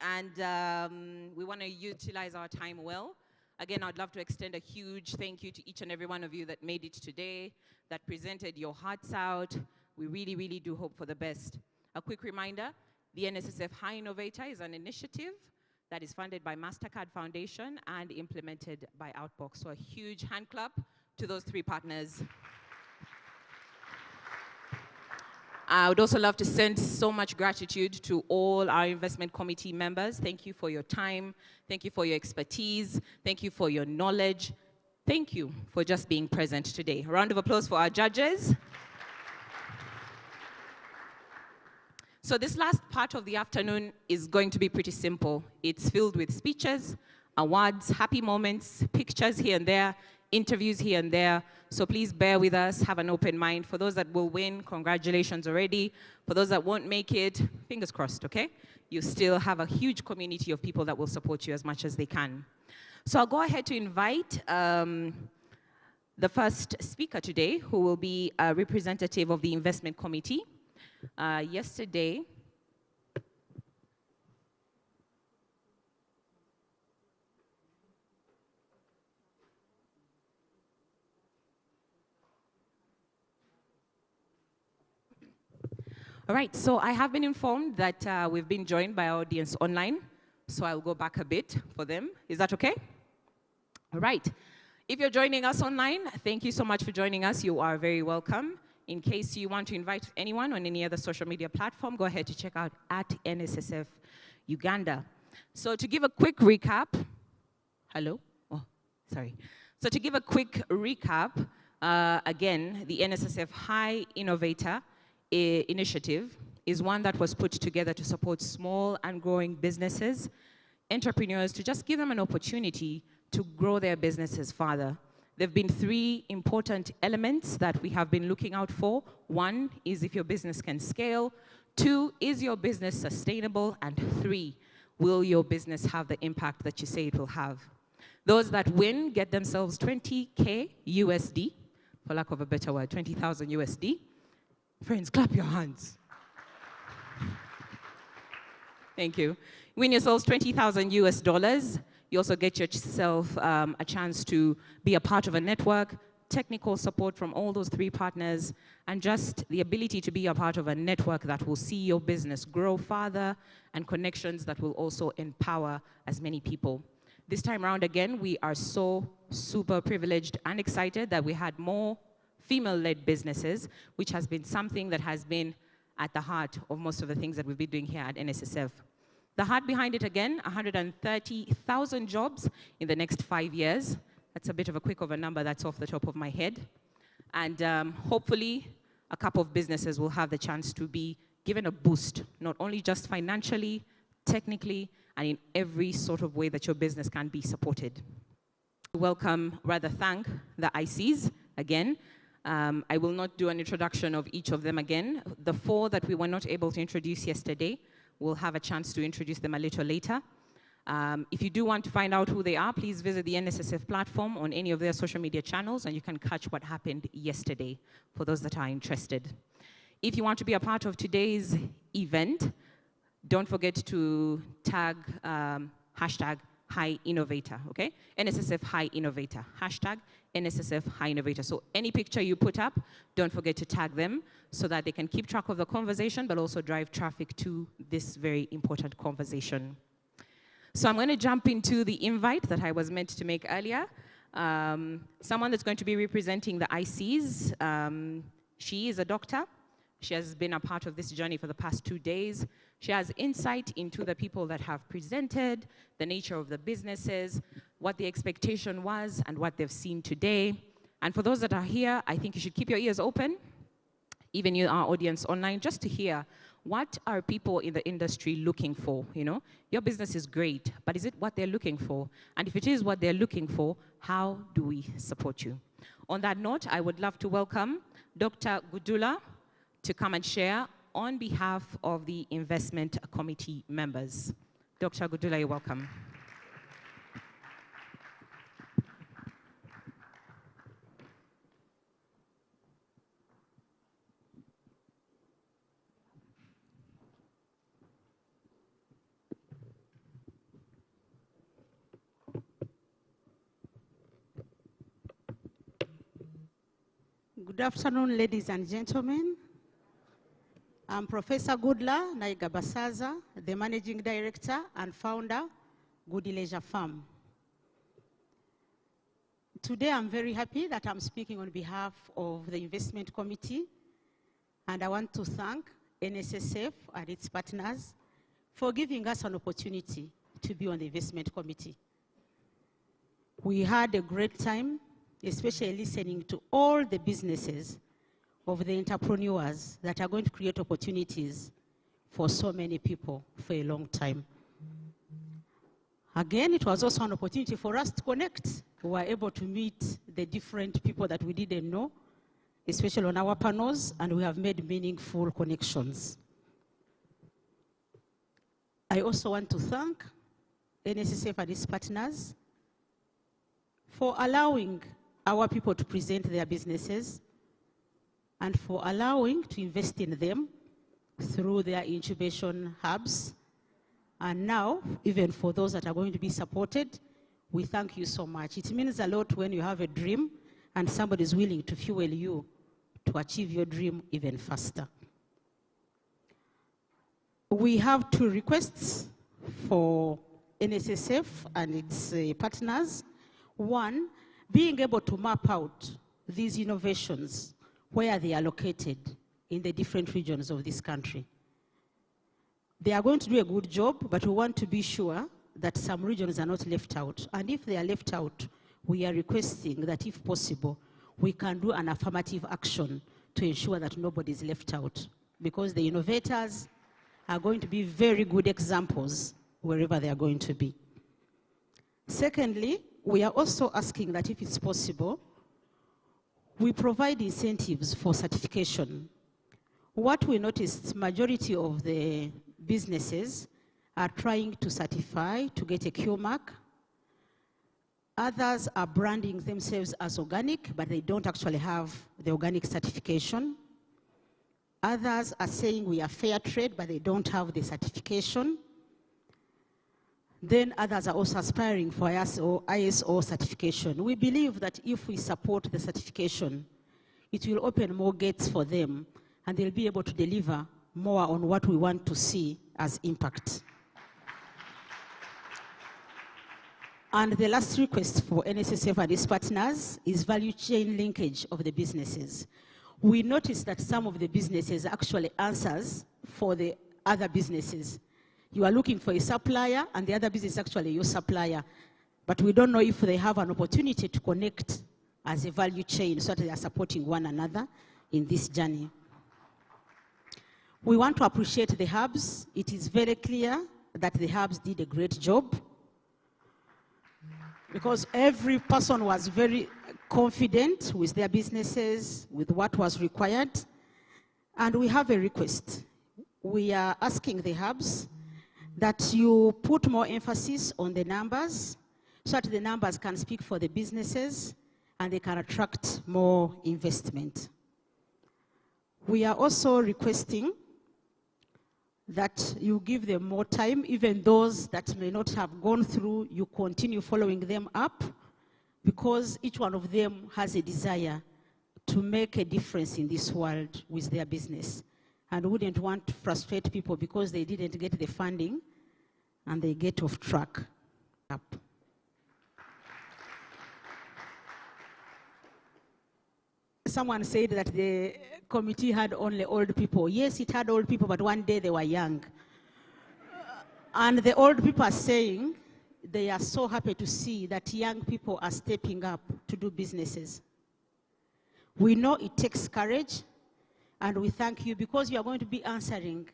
and we want to utilize our time well. Again, I'd love to extend a huge thank you to each and every one of you that made it today, that presented your hearts out. We really, really do hope for the best. A quick reminder, the NSSF Hi-Innovator is an initiative that is funded by MasterCard Foundation and implemented by Outbox. So a huge hand clap to those three partners. I would also love to send so much gratitude to all our investment committee members. Thank you for your time. Thank you for your expertise. Thank you for your knowledge. Thank you for just being present today. A round of applause for our judges. So this last part of the afternoon is going to be pretty simple. It's filled with speeches, awards, happy moments, pictures here and there, interviews here and there. So please bear with us, have an open mind. For those that will win, congratulations already. For those that won't make it, fingers crossed, okay? You still have a huge community of people that will support you as much as they can. So I'll go ahead to invite the first speaker today, who will be a representative of the investment committee. Yesterday, all right, so I have been informed that we've been joined by our audience online, so I'll go back a bit for them. Is that okay? All right. If you're joining us online, thank you so much for joining us. You are very welcome. In case you want to invite anyone on any other social media platform, go ahead to check out at NSSF Uganda. So to give a quick recap, hello? Oh, sorry. So to give a quick recap, again, the NSSF Hi-Innovator Initiative is one that was put together to support small and growing businesses, entrepreneurs, to just give them an opportunity to grow their businesses further. There have been three important elements that we have been looking out for. One is if your business can scale. Two, is your business sustainable? And three, will your business have the impact that you say it will have? Those that win get themselves 20K USD, for lack of a better word, 20,000 USD. Friends, clap your hands. Thank you. Win yourselves 20,000 US dollars. You also get yourself a chance to be a part of a network, technical support from all those three partners, and just the ability to be a part of a network that will see your business grow further, and connections that will also empower as many people. This time around, again, we are so super privileged and excited that we had more female-led businesses, which has been something that has been at the heart of most of the things that we've been doing here at NSSF. The heart behind it, again, 130,000 jobs in the next 5 years. That's a bit of a quick of a number that's off the top of my head. And hopefully, a couple of businesses will have the chance to be given a boost, not only just financially, technically, and in every sort of way that your business can be supported. Welcome, rather thank the ICs again. I will not do an introduction of each of them again. The four that we were not able to introduce yesterday, we'll have a chance to introduce them a little later. If you do want to find out who they are, please visit the NSSF platform on any of their social media channels, and you can catch what happened yesterday for those that are interested. If you want to be a part of today's event, don't forget to tag hashtag Hi-Innovator, okay? NSSF Hi-Innovator, hashtag NSSF Hi-Innovator. So any picture you put up, don't forget to tag them so that they can keep track of the conversation, but also drive traffic to this very important conversation. So I'm going to jump into the invite that I was meant to make earlier. Someone that's going to be representing the ICs. She is a doctor. She has been a part of this journey for the past 2 days. She has insight into the people that have presented, the nature of the businesses, what the expectation was, and what they've seen today. And for those that are here, I think you should keep your ears open, even you, our audience online, just to hear what are people in the industry looking for, you know? Your business is great, but is it what they're looking for? And if it is what they're looking for, how do we support you? On that note, I would love to welcome Dr. Gudula to come and share on behalf of the investment committee members. Dr. Gudula, you're welcome. Good afternoon, ladies and gentlemen. I'm Professor Goodla Naigabasaza, the Managing Director and Founder, Good Leisure Farm. Today, I'm very happy that I'm speaking on behalf of the Investment Committee, and I want to thank NSSF and its partners for giving us an opportunity to be on the Investment Committee. We had a great time, especially listening to all the businesses of the entrepreneurs that are going to create opportunities for so many people for a long time. Again, it was also an opportunity for us to connect. We were able to meet the different people that we didn't know, especially on our panels, and we have made meaningful connections. I also want to thank NSSF and its partners for allowing our people to present their businesses and for allowing to invest in them through their incubation hubs. And now, even for those that are going to be supported, we thank you so much. It means a lot when you have a dream and somebody is willing to fuel you to achieve your dream even faster. We have 2 requests for NSSF and its partners. One, being able to map out these innovations, where they are located in the different regions of this country. They are going to do a good job, but we want to be sure that some regions are not left out. And if they are left out, we are requesting that if possible, we can do an affirmative action to ensure that nobody is left out, because the innovators are going to be very good examples wherever they are going to be. Secondly, we are also asking that if it's possible, we provide incentives for certification. What we noticed, majority of the businesses are trying to certify to get a Q mark. Others are branding themselves as organic, but they don't actually have the organic certification. Others are saying we are fair trade, but they don't have the certification. Then others are also aspiring for ISO certification. We believe that if we support the certification, it will open more gates for them, and they'll be able to deliver more on what we want to see as impact. And the last request for NSSF and its partners is value chain linkage of the businesses. We noticed that some of the businesses actually answers for the other businesses. You are looking for a supplier, and the other business is actually your supplier. But we don't know if they have an opportunity to connect as a value chain so that they are supporting one another in this journey. We want to appreciate the hubs. It is very clear that the hubs did a great job, because every person was very confident with their businesses, with what was required. And we have a request. We are asking the hubs that you put more emphasis on the numbers so that the numbers can speak for the businesses and they can attract more investment. We are also requesting that you give them more time, even those that may not have gone through, you continue following them up, because each one of them has a desire to make a difference in this world with their business, and wouldn't want to frustrate people because they didn't get the funding and they get off track. Someone said that the committee had only old people. Yes, it had old people, but one day they were young. And the old people are saying they are so happy to see that young people are stepping up to do businesses. We know it takes courage, and we thank you because you are going to be answering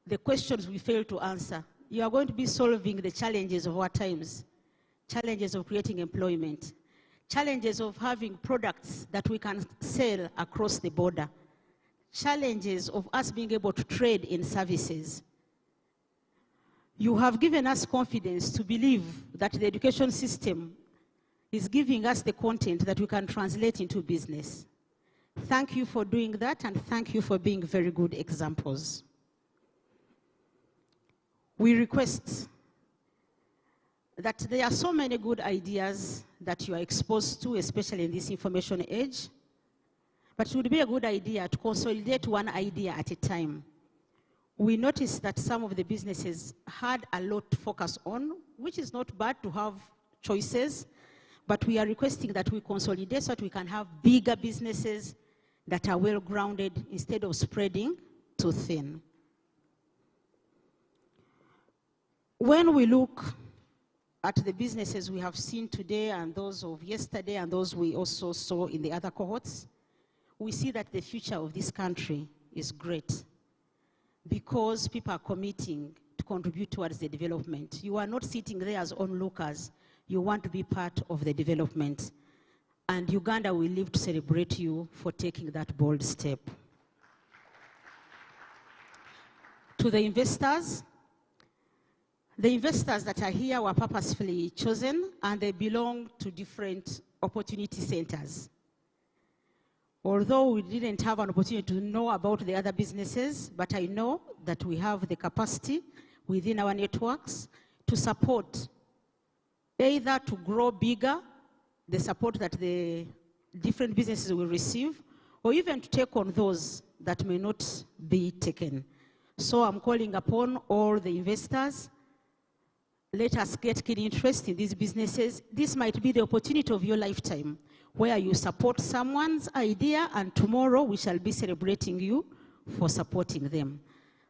the questions we failed to answer. You are going to be solving the challenges of our times, challenges of creating employment, challenges of having products that we can sell across the border, challenges of us being able to trade in services. You have given us confidence to believe that the education system is giving us the content that we can translate into business. Thank you for doing that, and thank you for being very good examples. We request that there are so many good ideas that you are exposed to, especially in this information age. But it would be a good idea to consolidate one idea at a time. We noticed that some of the businesses had a lot to focus on, which is not bad to have choices, but we are requesting that we consolidate so that we can have bigger businesses that are well-grounded instead of spreading too thin. When we look at the businesses we have seen today and those of yesterday and those we also saw in the other cohorts, we see that the future of this country is great because people are committing to contribute towards the development. You are not sitting there as onlookers. You want to be part of the development. And Uganda will live to celebrate you for taking that bold step. To the investors that are here were purposefully chosen, and they belong to different opportunity centers. Although we didn't have an opportunity to know about the other businesses, but I know that we have the capacity within our networks to support, either to grow bigger, the support that the different businesses will receive, or even to take on those that may not be taken. So I'm calling upon all the investors, let us get keen interest in these businesses. This might be the opportunity of your lifetime, where you support someone's idea, and tomorrow we shall be celebrating you for supporting them.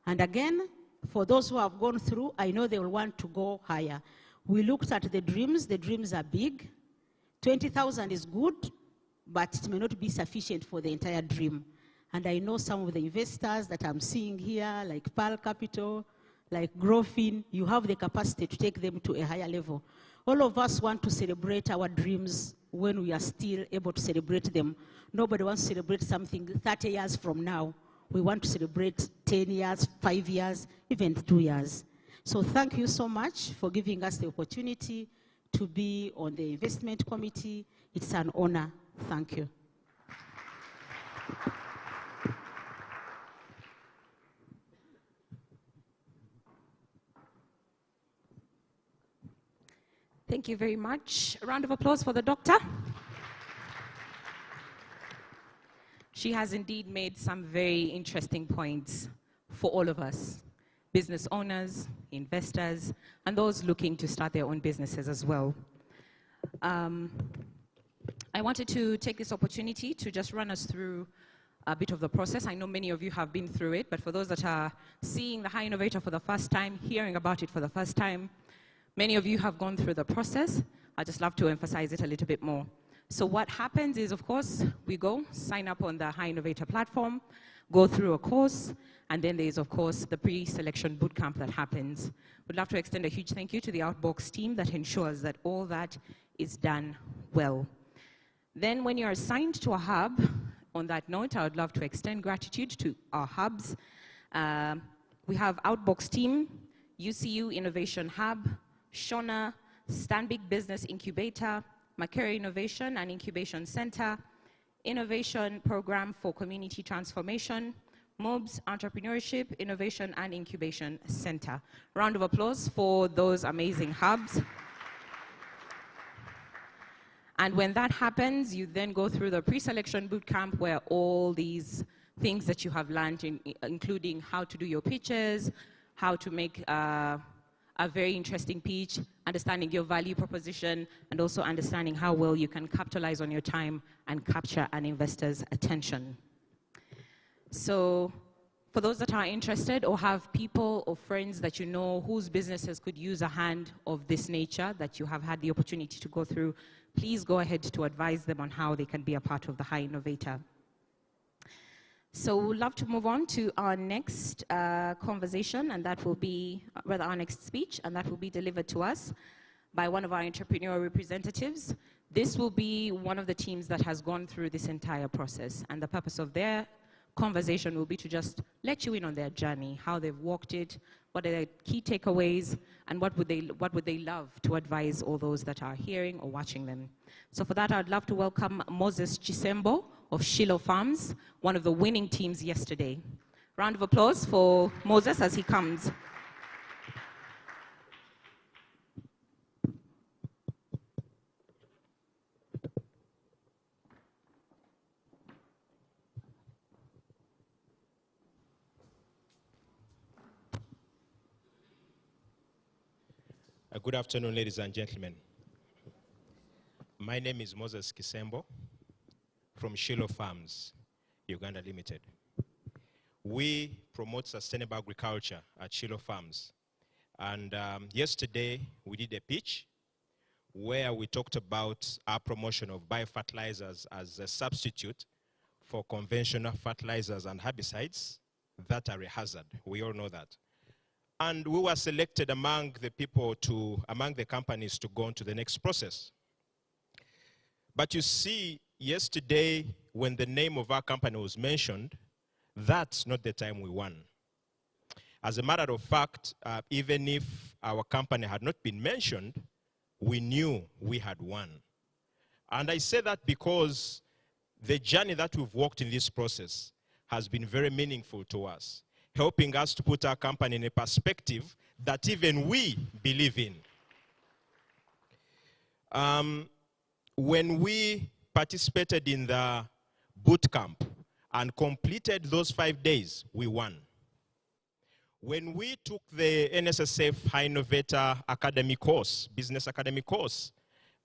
And again, for those who have gone through, I know they will want to go higher. We looked at the dreams are big. 20,000 is good, but it may not be sufficient for the entire dream. And I know some of the investors that I'm seeing here, like Pearl Capital, like Growfin, you have the capacity to take them to a higher level. All of us want to celebrate our dreams when we are still able to celebrate them. Nobody wants to celebrate something 30 years from now. We want to celebrate 10 years, 5 years, even 2 years. So thank you so much for giving us the opportunity to be on the investment committee. It's an honor. Thank you. Thank you very much. A round of applause for the doctor. She has indeed made some very interesting points for all of us, business owners, investors, and those looking to start their own businesses as well. I wanted to take this opportunity to just run us through a bit of the process. I know many of you have been through it, but for those that are seeing the Hi-Innovator for the first time, hearing about it for the first time, many of you have gone through the process. I'd just love to emphasize it a little bit more. So what happens is, of course, we go, sign up on the Hi-Innovator platform, go through a course, and then there's, of course, the pre-selection bootcamp that happens. We'd love to extend a huge thank you to the Outbox team that ensures that all that is done well. Then when you're assigned to a hub, on that note, I would love to extend gratitude to our hubs. We have Outbox team, UCU Innovation Hub, Shona, Stanbic Business Incubator, Makere Innovation and Incubation Center, Innovation Program for Community Transformation, MOBS Entrepreneurship, Innovation and Incubation Center. Round of applause for those amazing hubs. And when that happens, you then go through the pre-selection bootcamp where all these things that you have learned, including how to do your pitches, how to make a very interesting pitch, understanding your value proposition, and also understanding how well you can capitalize on your time and capture an investor's attention. So for those that are interested or have people or friends that you know whose businesses could use a hand of this nature that you have had the opportunity to go through, please go ahead to advise them on how they can be a part of the Hi-Innovator. So we'd love to move on to our next conversation, and that will be, rather our next speech, and that will be delivered to us by one of our entrepreneurial representatives. This will be one of the teams that has gone through this entire process, and the purpose of their conversation will be to just let you in on their journey, how they've walked it, what are their key takeaways, and what would they love to advise all those that are hearing or watching them. So for that, I'd love to welcome Moses Chisembo of Shiloh Farms, one of the winning teams yesterday. Round of applause for Moses as he comes. Good afternoon, ladies and gentlemen. My name is Moses Kisembo from Shiloh Farms, Uganda Limited. We promote sustainable agriculture at Shiloh Farms. And yesterday, we did a pitch where we talked about our promotion of biofertilizers as a substitute for conventional fertilizers and herbicides that are a hazard. We all know that. And we were selected among the companies to go on to the next process. But you see, yesterday, when the name of our company was mentioned, that's not the time we won. As a matter of fact, even if our company had not been mentioned, we knew we had won. And I say that because the journey that we've walked in this process has been very meaningful to us, helping us to put our company in a perspective that even we believe in. When we participated in the boot camp and completed those 5 days, we won. When we took the NSSF Hi-Innovator Academy course, Business Academy course,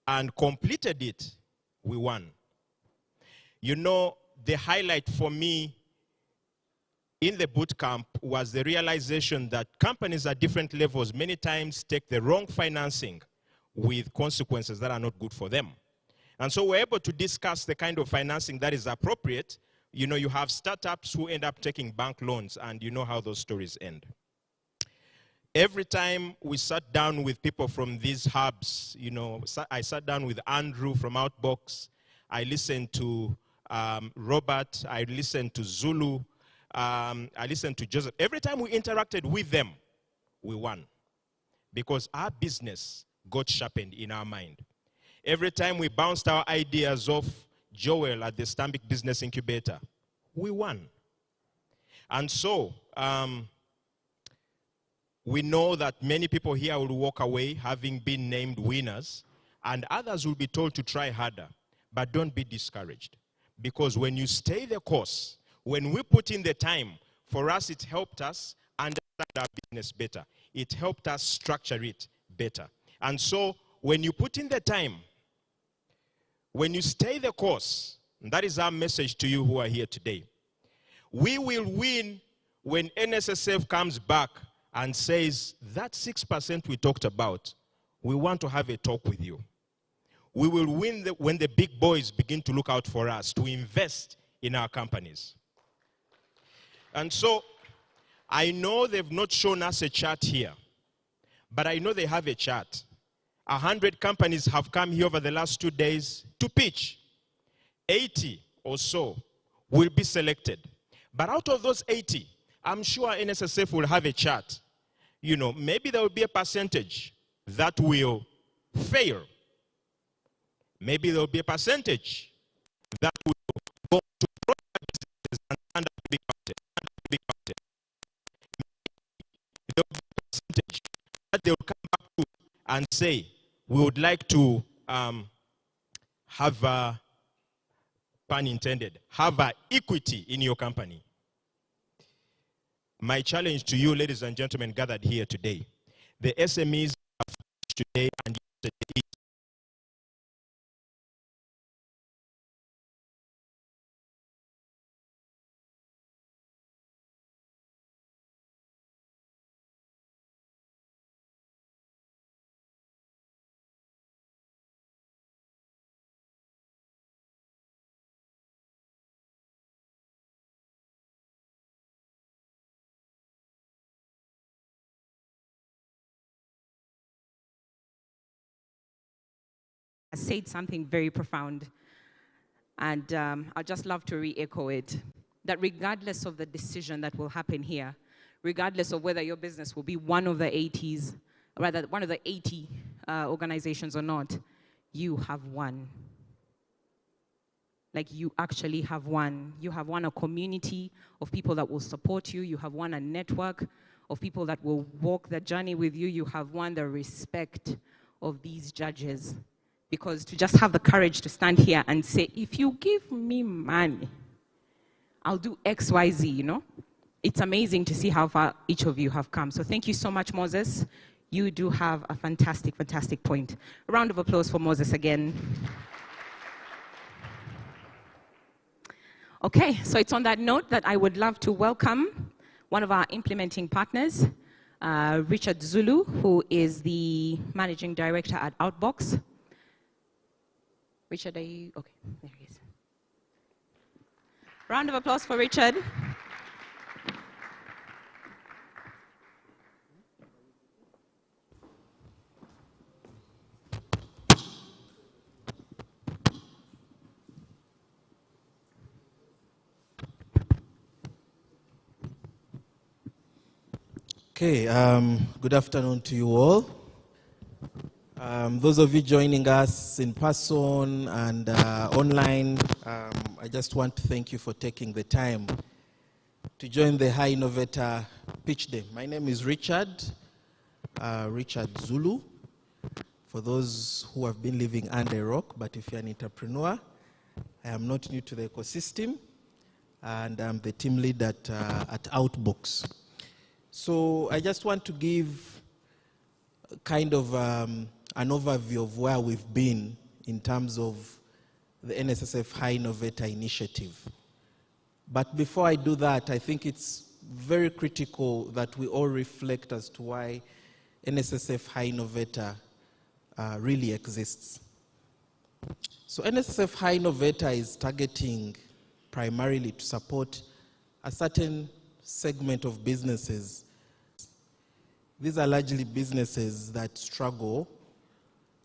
and completed it, we won. You know, the highlight for me in the boot camp was the realization that companies at different levels many times take the wrong financing with consequences that are not good for them. And so we're able to discuss the kind of financing that is appropriate. You know, you have startups who end up taking bank loans, and you know how those stories end. Every time we sat down with people from these hubs, you know, I sat down with Andrew from Outbox, I listened to Robert, I listened to Zulu, I listened to Joseph. Every time we interacted with them, we won. Because our business got sharpened in our mind. Every time we bounced our ideas off Joel at the Stambik Business Incubator, we won. And so, we know that many people here will walk away having been named winners, and others will be told to try harder. But don't be discouraged. Because when you stay the course, when we put in the time, for us it helped us understand our business better. It helped us structure it better. And so, when you put in the time, when you stay the course, and that is our message to you who are here today, we will win when NSSF comes back and says, that 6% we talked about, we want to have a talk with you. We will win when the big boys begin to look out for us to invest in our companies. And so, I know they've not shown us a chart here, but I know they have a chart. 100 companies have come here over the last 2 days to pitch. 80 or so will be selected. But out of those 80, I'm sure NSSF will have a chart. You know, maybe there will be a percentage that will fail. Maybe there will be a percentage that will go to product businesses and stand up to be counted. There will be a percentage that they will come back to and say, we would like to have a, pun intended, have a equity in your company. My challenge to you, ladies and gentlemen, gathered here today, the SMEs have today and yesterday. Said something very profound, and I'd just love to re-echo it, that regardless of the decision that will happen here, regardless of whether your business will be one of the 80s, or rather one of the 80 organizations or not, you have won. Like, you actually have won. You have won a community of people that will support you. You have won a network of people that will walk the journey with you. You have won the respect of these judges. Because to just have the courage to stand here and say, if you give me money, I'll do X, Y, Z, you know? It's amazing to see how far each of you have come. So thank you so much, Moses. you do have a fantastic, fantastic point. A round of applause for Moses again. Okay, so it's on that note that I would love to welcome one of our implementing partners, Richard Zulu, who is the Managing Director at Outbox. Richard, are you? Okay, there he is. Round of applause for Richard. Okay, good afternoon to you all. Those of you joining us in person and online, I just want to thank you for taking the time to join the Hi-Innovator Pitch Day. My name is Richard Zulu. For those who have been living under a rock, but if you're an entrepreneur, I am not new to the ecosystem, and I'm the team lead at Outbox. So I just want to give kind of an overview of where we've been in terms of the NSSF Hi-Innovator Initiative. But before I do that, I think it's very critical that we all reflect as to why NSSF Hi-Innovator really exists. So NSSF Hi-Innovator is targeting primarily to support a certain segment of businesses. These are largely businesses that struggle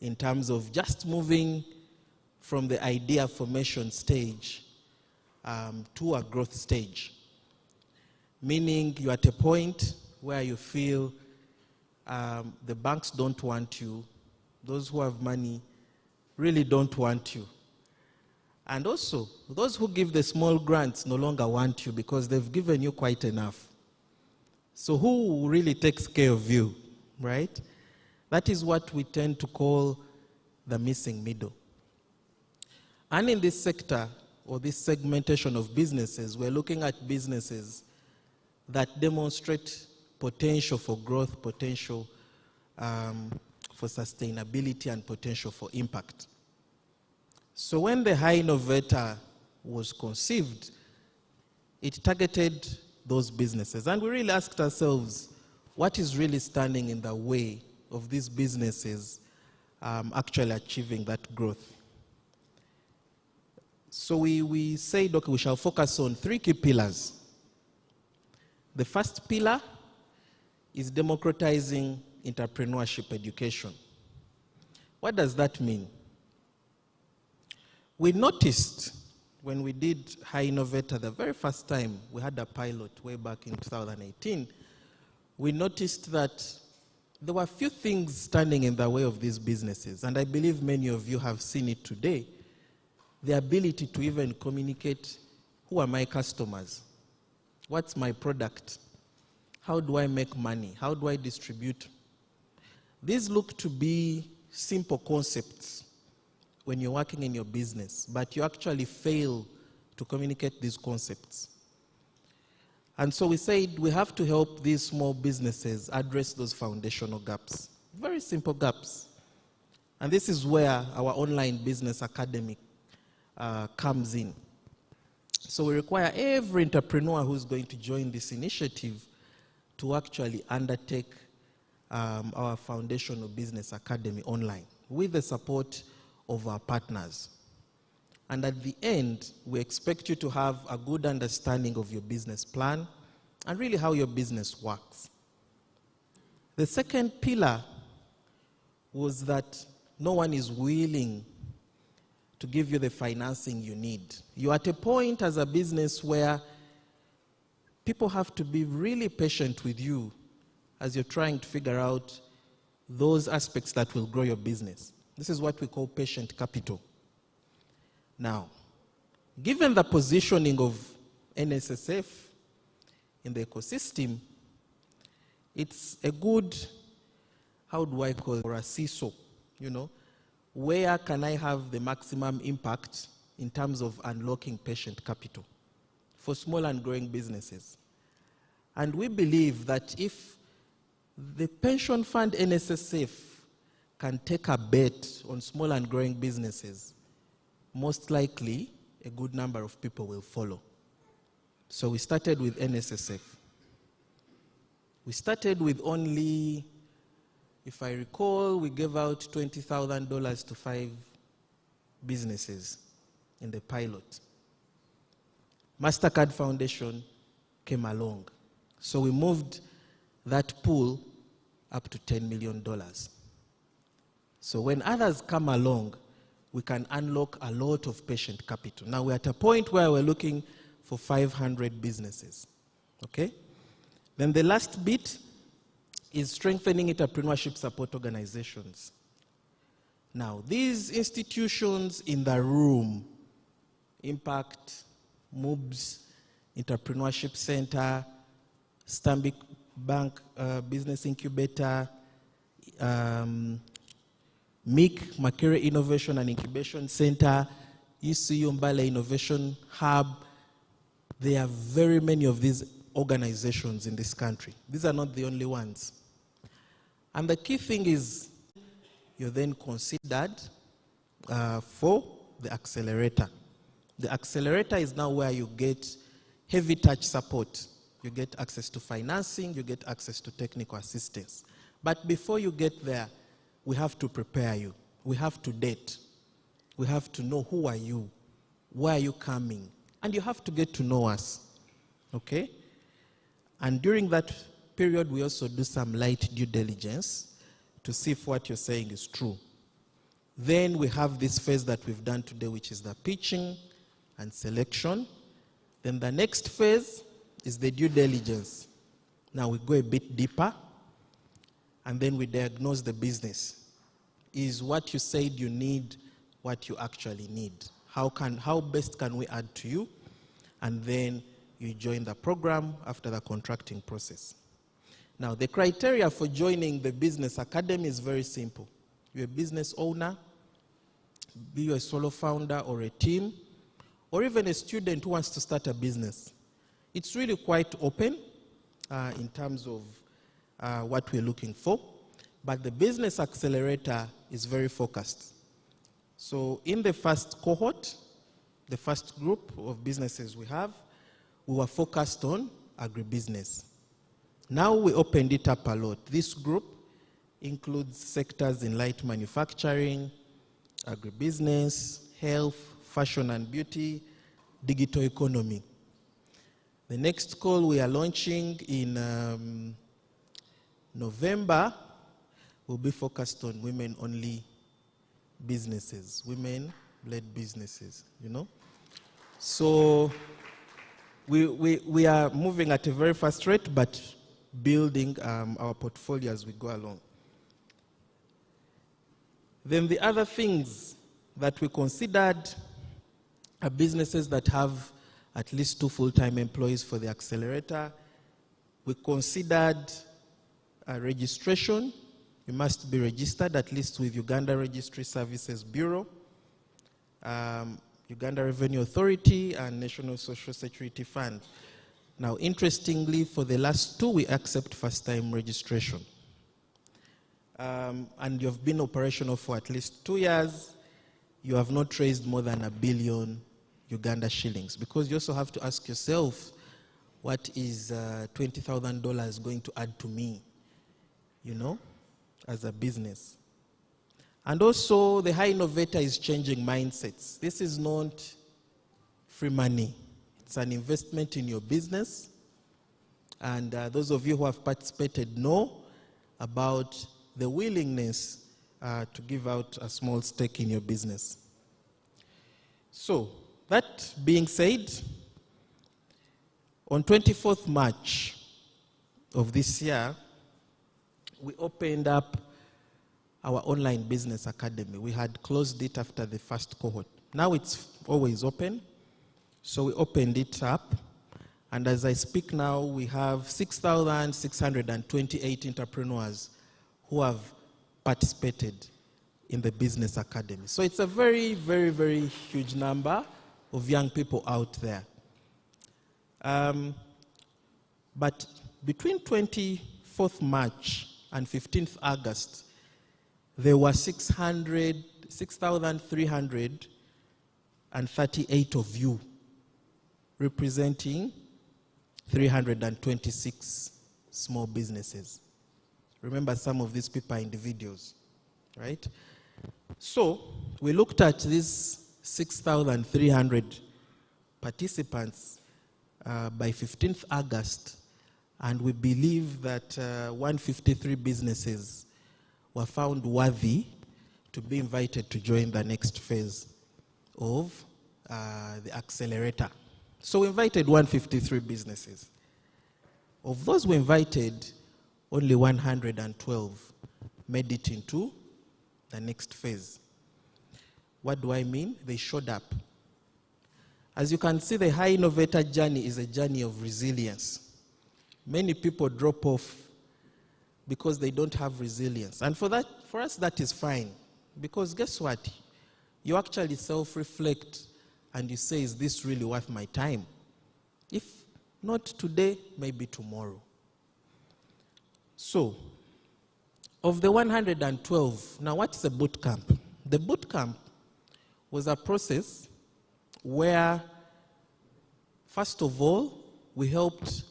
in terms of just moving from the idea formation stage to a growth stage. Meaning you're at a point where you feel the banks don't want you, those who have money really don't want you. And also, those who give the small grants no longer want you because they've given you quite enough. So who really takes care of you, right? That is what we tend to call the missing middle. And in this sector, or this segmentation of businesses, we're looking at businesses that demonstrate potential for growth, potential for sustainability, and potential for impact. So when the Hi-Innovator was conceived, it targeted those businesses. And we really asked ourselves, what is really standing in the way of these businesses actually achieving that growth? So we said, okay, we shall focus on 3 key pillars. The first pillar is democratizing entrepreneurship education. What does that mean? We noticed when we did Hi-Innovator the very first time, we had a pilot way back in 2018, we noticed that there were a few things standing in the way of these businesses, and I believe many of you have seen it today. The ability to even communicate, who are my customers? What's my product? How do I make money? How do I distribute? These look to be simple concepts when you're working in your business, but you actually fail to communicate these concepts. And so we said we have to help these small businesses address those foundational gaps, very simple gaps. And this is where our online business academy comes in. So we require every entrepreneur who's going to join this initiative to actually undertake our foundational business academy online with the support of our partners. And at the end, we expect you to have a good understanding of your business plan and really how your business works. The second pillar was that no one is willing to give you the financing you need. You're at a point as a business where people have to be really patient with you as you're trying to figure out those aspects that will grow your business. This is what we call patient capital. Now, given the positioning of NSSF in the ecosystem, it's a good, how do I call it, or a seesaw, where can I have the maximum impact in terms of unlocking patient capital for small and growing businesses? And we believe that if The pension fund NSSF can take a bet on small and growing businesses. Most likely, a good number of people will follow. So we started with NSSF. We started with only, if I recall, we gave out $20,000 to 5 businesses in the pilot. MasterCard Foundation came along. So we moved that pool up to $10 million. So when others come along, we can unlock a lot of patient capital. Now we're at a point where we're looking for 500 businesses, okay? Then the last bit is strengthening entrepreneurship support organizations. Now, these institutions in the room, Impact, MOOBS, Entrepreneurship Center, Stanbic Bank Business Incubator, MIC, Makere Innovation and Incubation Center, ECU Mbale Innovation Hub. There are very many of these organizations in this country. These are not the only ones. And the key thing is you're then considered for the accelerator. The accelerator is now where you get heavy touch support. You get access to financing, you get access to technical assistance. But before you get there, we have to prepare you. We have to date. We have to know who are you, where are you coming, and you have to get to know us, okay? And during that period, we also do some light due diligence to see if what you're saying is true. Then we have this phase that we've done today, which is the pitching and selection. Then the next phase is the due diligence. Now we go a bit deeper, and then we diagnose the business. Is what you said you need what you actually need? How best can we add to you? And then you join the program after the contracting process. Now, the criteria for joining the business academy is very simple. You're a business owner, be you a solo founder or a team, or even a student who wants to start a business. It's really quite open in terms of what we're looking for, but the business accelerator is very focused. So in the first cohort, the first group of businesses we have, we were focused on agribusiness. Now we opened it up a lot. This group includes sectors in light manufacturing, agribusiness, health, fashion and beauty, digital economy. The next call we are launching in November will be focused on women-only businesses, women-led businesses, you know. So we are moving at a very fast rate, but building our portfolio as we go along. Then the other things that we considered are businesses that have at least 2 full-time employees for the accelerator. We considered registration. You must be registered at least with Uganda Registry Services Bureau, Uganda Revenue Authority, and National Social Security Fund. Now, interestingly, for the last 2, we accept first-time registration. And you've been operational for at least 2 years. You have not raised more than 1 billion Uganda shillings, because you also have to ask yourself, what is $20,000 going to add to me, you know, as a business? And also, the Hi-Innovator is changing mindsets. This is not free money. It's an investment in your business. And those of you who have participated know about the willingness to give out a small stake in your business. So, that being said, on 24th March of this year, we opened up our online business academy. We had closed it after the first cohort. Now it's always open. So we opened it up. And as I speak now, we have 6,628 entrepreneurs who have participated in the business academy. So it's a very, very, very huge number of young people out there. But between 24th March and 15th August, there were 6,338 of you, representing 326 small businesses. Remember, some of these people are individuals, right? So we looked at these 6,300 participants by 15th August, and we believe that 153 businesses were found worthy to be invited to join the next phase of the accelerator. So we invited 153 businesses. Of those we invited, only 112 made it into the next phase. What do I mean? They showed up. As you can see, the Hi-Innovator journey is a journey of resilience. Many people drop off because they don't have resilience. And for us, that is fine. Because guess what? You actually self-reflect and you say, is this really worth my time? If not today, maybe tomorrow. So, of the 112, now what's a boot camp? The boot camp was a process where, first of all, we helped.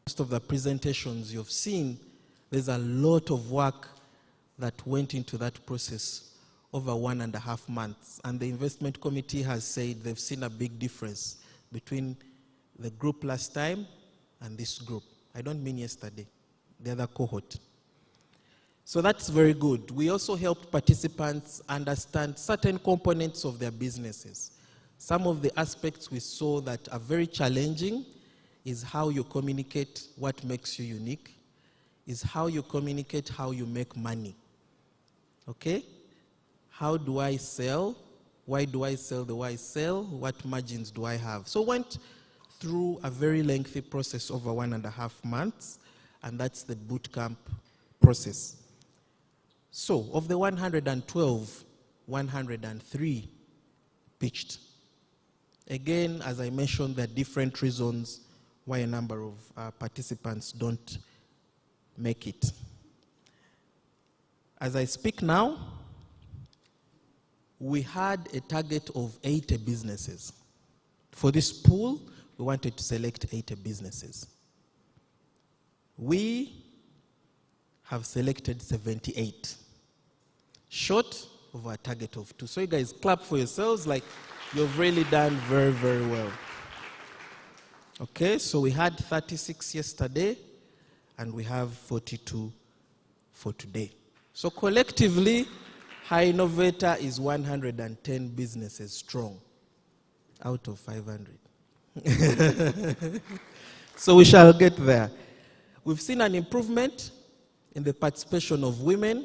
Most of the presentations you've seen, there's a lot of work that went into that process over 1.5 months. And the investment committee has said they've seen a big difference between the group last time and this group. I don't mean yesterday, the other cohort. So that's very good. We also helped participants understand certain components of their businesses. Some of the aspects we saw that are very challenging is how you communicate what makes you unique, is how you communicate how you make money. Okay? How do I sell? Why do I sell the way I sell? What margins do I have? So went through a very lengthy process over 1.5 months, and that's the boot camp process. So of the 112, 103 pitched. Again, as I mentioned, there are different reasons why a number of participants don't make it. As I speak now, we had a target of 80 businesses. For this pool, we wanted to select 80 businesses. We have selected 78, short of our target of 2. So you guys clap for yourselves, like you've really done very, very well. Okay, so we had 36 yesterday, and we have 42 for today. So collectively, Hi-Innovator is 110 businesses strong out of 500. So we shall get there. We've seen an improvement in the participation of women,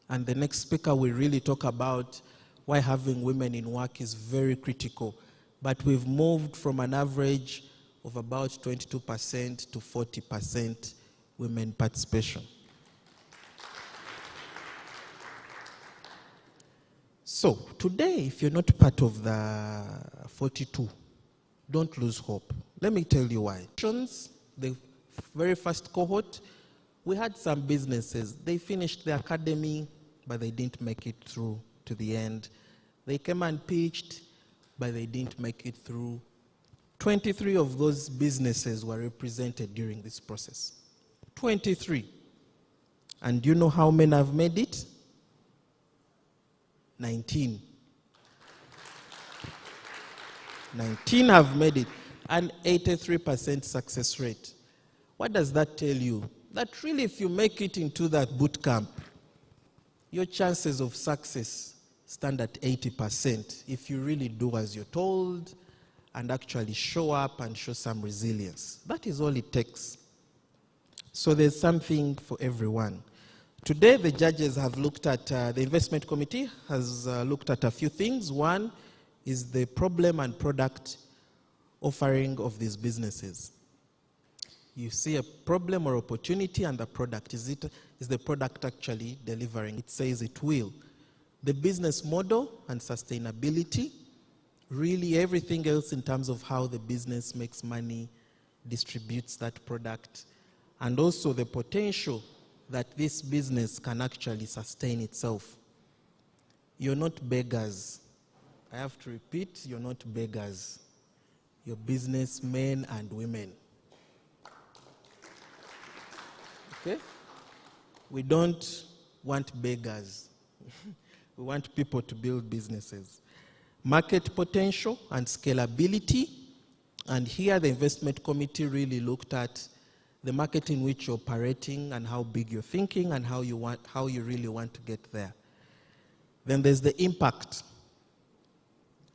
and the next speaker will really talk about why having women in work is very critical. But we've moved from an average of about 22% to 40% women participation. So today, if you're not part of the 42, don't lose hope. Let me tell you why. The very first cohort, we had some businesses. They finished the academy, but they didn't make it through to the end. They came and pitched, but they didn't make it through. 23 of those businesses were represented during this process. 23. And do you know how many have made it? 19. 19 have made it. An 83% success rate. What does that tell you? That really, if you make it into that boot camp, your chances of success stand at 80% if you really do as you're told and actually show up and show some resilience. That is all it takes. So there's something for everyone. Today, the judges have looked at, the investment committee has looked at a few things. One is the problem and product offering of these businesses. You see a problem or opportunity and the product. Is the product actually delivering? It says it will. The business model and sustainability, really everything else in terms of how the business makes money, distributes that product, and also the potential that this business can actually sustain itself. You're not beggars. I have to repeat, you're not beggars. You're businessmen and women. Okay? We don't want beggars. We want people to build businesses. Market potential and scalability. And here the investment committee really looked at the market in which you're operating and how big you're thinking and how you really want to get there. Then there's the impact.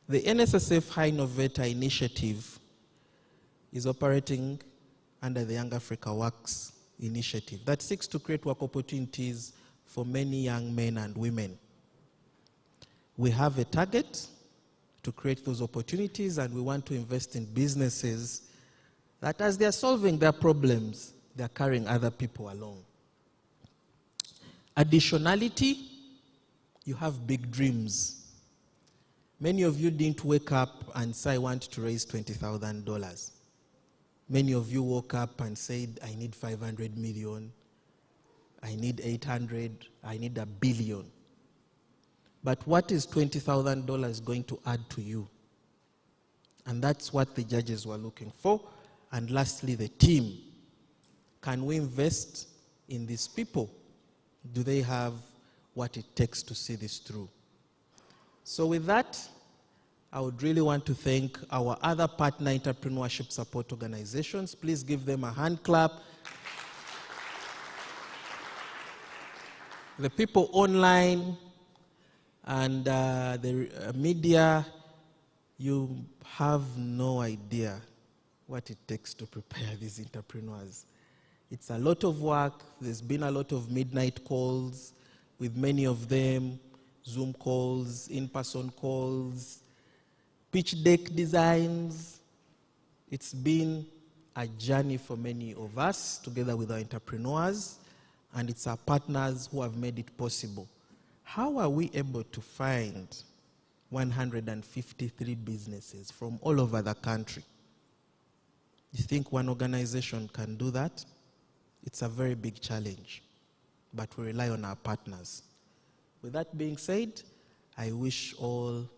The NSSF Hi-Innovator Initiative is operating under the Young Africa Works initiative that seeks to create work opportunities for many young men and women. We have a target to create those opportunities, and we want to invest in businesses that as they're solving their problems, they're carrying other people along. Additionality, you have big dreams. Many of you didn't wake up and say, I want to raise $20,000. Many of you woke up and said, I need 500 million, I need 800, I need $1 billion. But what is $20,000 going to add to you? And that's what the judges were looking for. And lastly, the team. Can we invest in these people? Do they have what it takes to see this through? So with that, I would really want to thank our other partner entrepreneurship support organizations. Please give them a hand clap. The people online and the media, you have no idea what it takes to prepare these entrepreneurs. It's a lot of work. There's been a lot of midnight calls with many of them, Zoom calls, in-person calls, pitch deck designs. It's been a journey for many of us, together with our entrepreneurs, and it's our partners who have made it possible. How are we able to find 153 businesses from all over the country? You think one organization can do that? It's a very big challenge, but we rely on our partners. With that being said, I wish all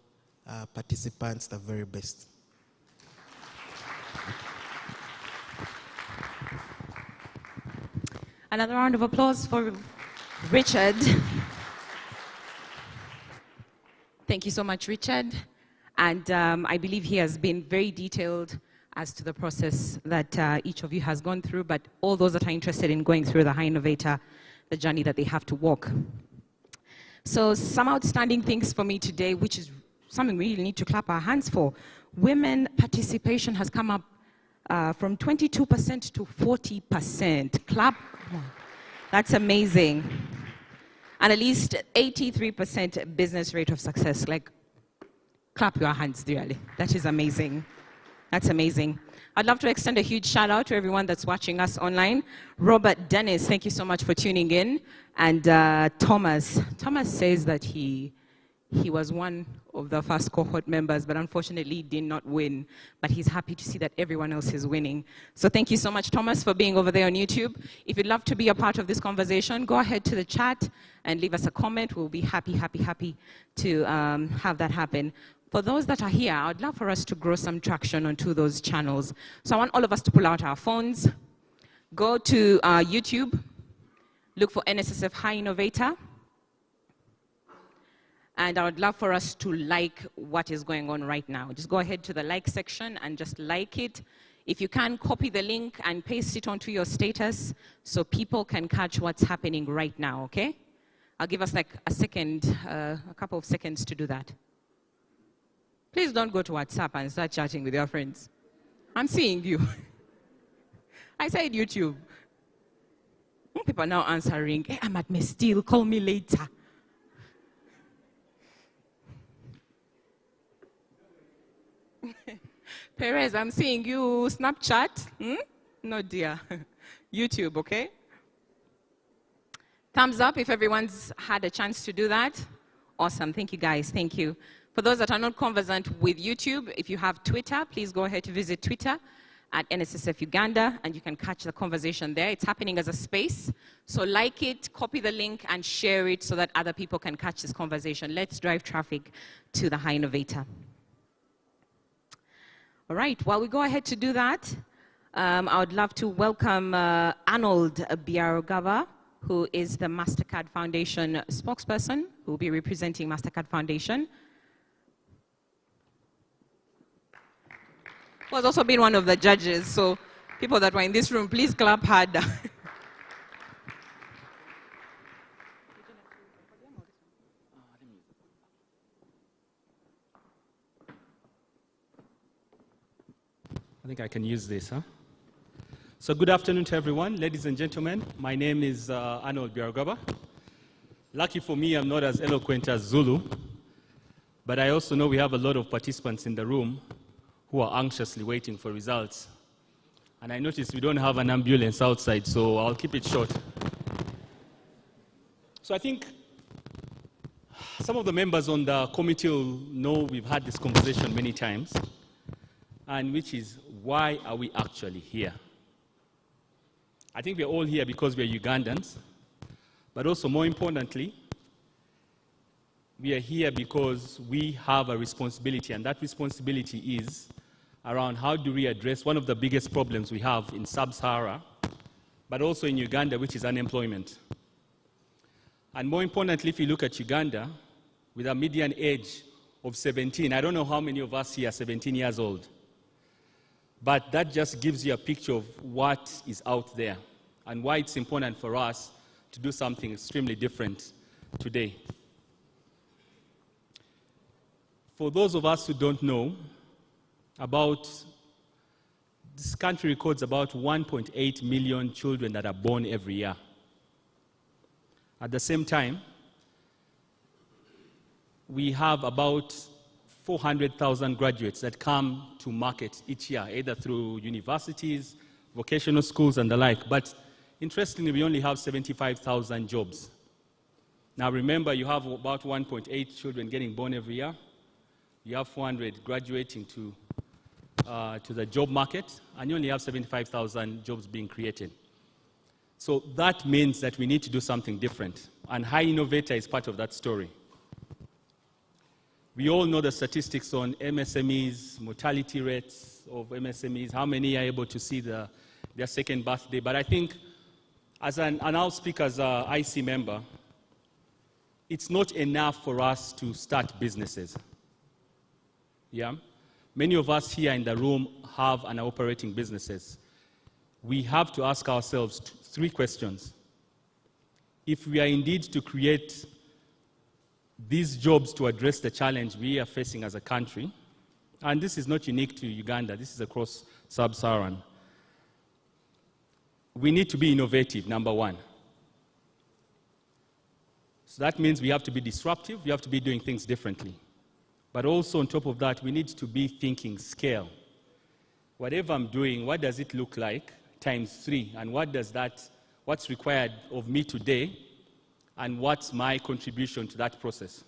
participants the very best. Another round of applause for Richard. Thank you so much, Richard. And I believe he has been very detailed as to the process that each of you has gone through, but all those that are interested in going through the Hi-Innovator, the journey that they have to walk. So some outstanding things for me today, which is something we really need to clap our hands for. Women participation has come up from 22% to 40%. Clap. That's amazing. And at least 83% business rate of success. Like, clap your hands, really. That is amazing. That's amazing. I'd love to extend a huge shout out to everyone that's watching us online. Robert Dennis, thank you so much for tuning in. And Thomas says that he was one of the first cohort members, but unfortunately did not win. But he's happy to see that everyone else is winning. So thank you so much, Thomas, for being over there on YouTube. If you'd love to be a part of this conversation, go ahead to the chat and leave us a comment. We'll be happy to have that happen. For those that are here, I'd love for us to grow some traction onto those channels. So I want all of us to pull out our phones, go to YouTube, look for NSSF Hi-Innovator, and I would love for us to like what is going on right now. Just go ahead to the like section and just like it. If you can, copy the link and paste it onto your status so people can catch what's happening right now, okay? I'll give us like a second, a couple of seconds to do that. Please don't go to WhatsApp and start chatting with your friends. I'm seeing you. I said YouTube. People are now answering, hey, I'm at Mestil, call me later. Perez, I'm seeing you. Snapchat? No, dear. YouTube, okay? Thumbs up if everyone's had a chance to do that. Awesome. Thank you, guys. Thank you. For those that are not conversant with YouTube, if you have Twitter, please go ahead to visit Twitter at NSSF Uganda, and you can catch the conversation there. It's happening as a space. So like it, copy the link, and share it so that other people can catch this conversation. Let's drive traffic to the Hi-Innovator. All right, while we go ahead to do that, I would love to welcome Arnold Biarogava, who is the MasterCard Foundation spokesperson, who will be representing MasterCard Foundation. Who has also been one of the judges, so people that were in this room, please clap harder. I think I can use this, huh? So good afternoon to everyone, ladies and gentlemen. My name is Arnold Biarogava. Lucky for me, I'm not as eloquent as Zulu, but I also know we have a lot of participants in the room who are anxiously waiting for results. And I noticed we don't have an ambulance outside, so I'll keep it short. So I think some of the members on the committee will know we've had this conversation many times, and which is, why are we actually here? I think we're all here because we're Ugandans, but also more importantly, we are here because we have a responsibility, and that responsibility is around how do we address one of the biggest problems we have in Sub-Sahara, but also in Uganda, which is unemployment. And more importantly, if you look at Uganda, with a median age of 17, I don't know how many of us here are 17 years old, but that just gives you a picture of what is out there and why it's important for us to do something extremely different today. For those of us who don't know, this country records about 1.8 million children that are born every year. At the same time, we have about 400,000 graduates that come to market each year, either through universities, vocational schools, and the like. But interestingly, we only have 75,000 jobs. Now remember, you have about 1.8 children getting born every year. You have 400 graduating to the job market, and you only have 75,000 jobs being created. So that means that we need to do something different, and Hi-Innovator is part of that story. We all know the statistics on MSMEs, mortality rates of MSMEs, how many are able to see their second birthday. But I think, and I'll speak as an IC member, it's not enough for us to start businesses. Yeah? Many of us here in the room have and are operating businesses. We have to ask ourselves three questions. If we are indeed to create these jobs to address the challenge we are facing as a country, and this is not unique to Uganda, this is across Sub-Saharan, we need to be innovative, number one. So that means we have to be disruptive, we have to be doing things differently. But also on top of that, we need to be thinking scale. Whatever I'm doing, what does it look like times 3? And what's required of me today? And what's my contribution to that process?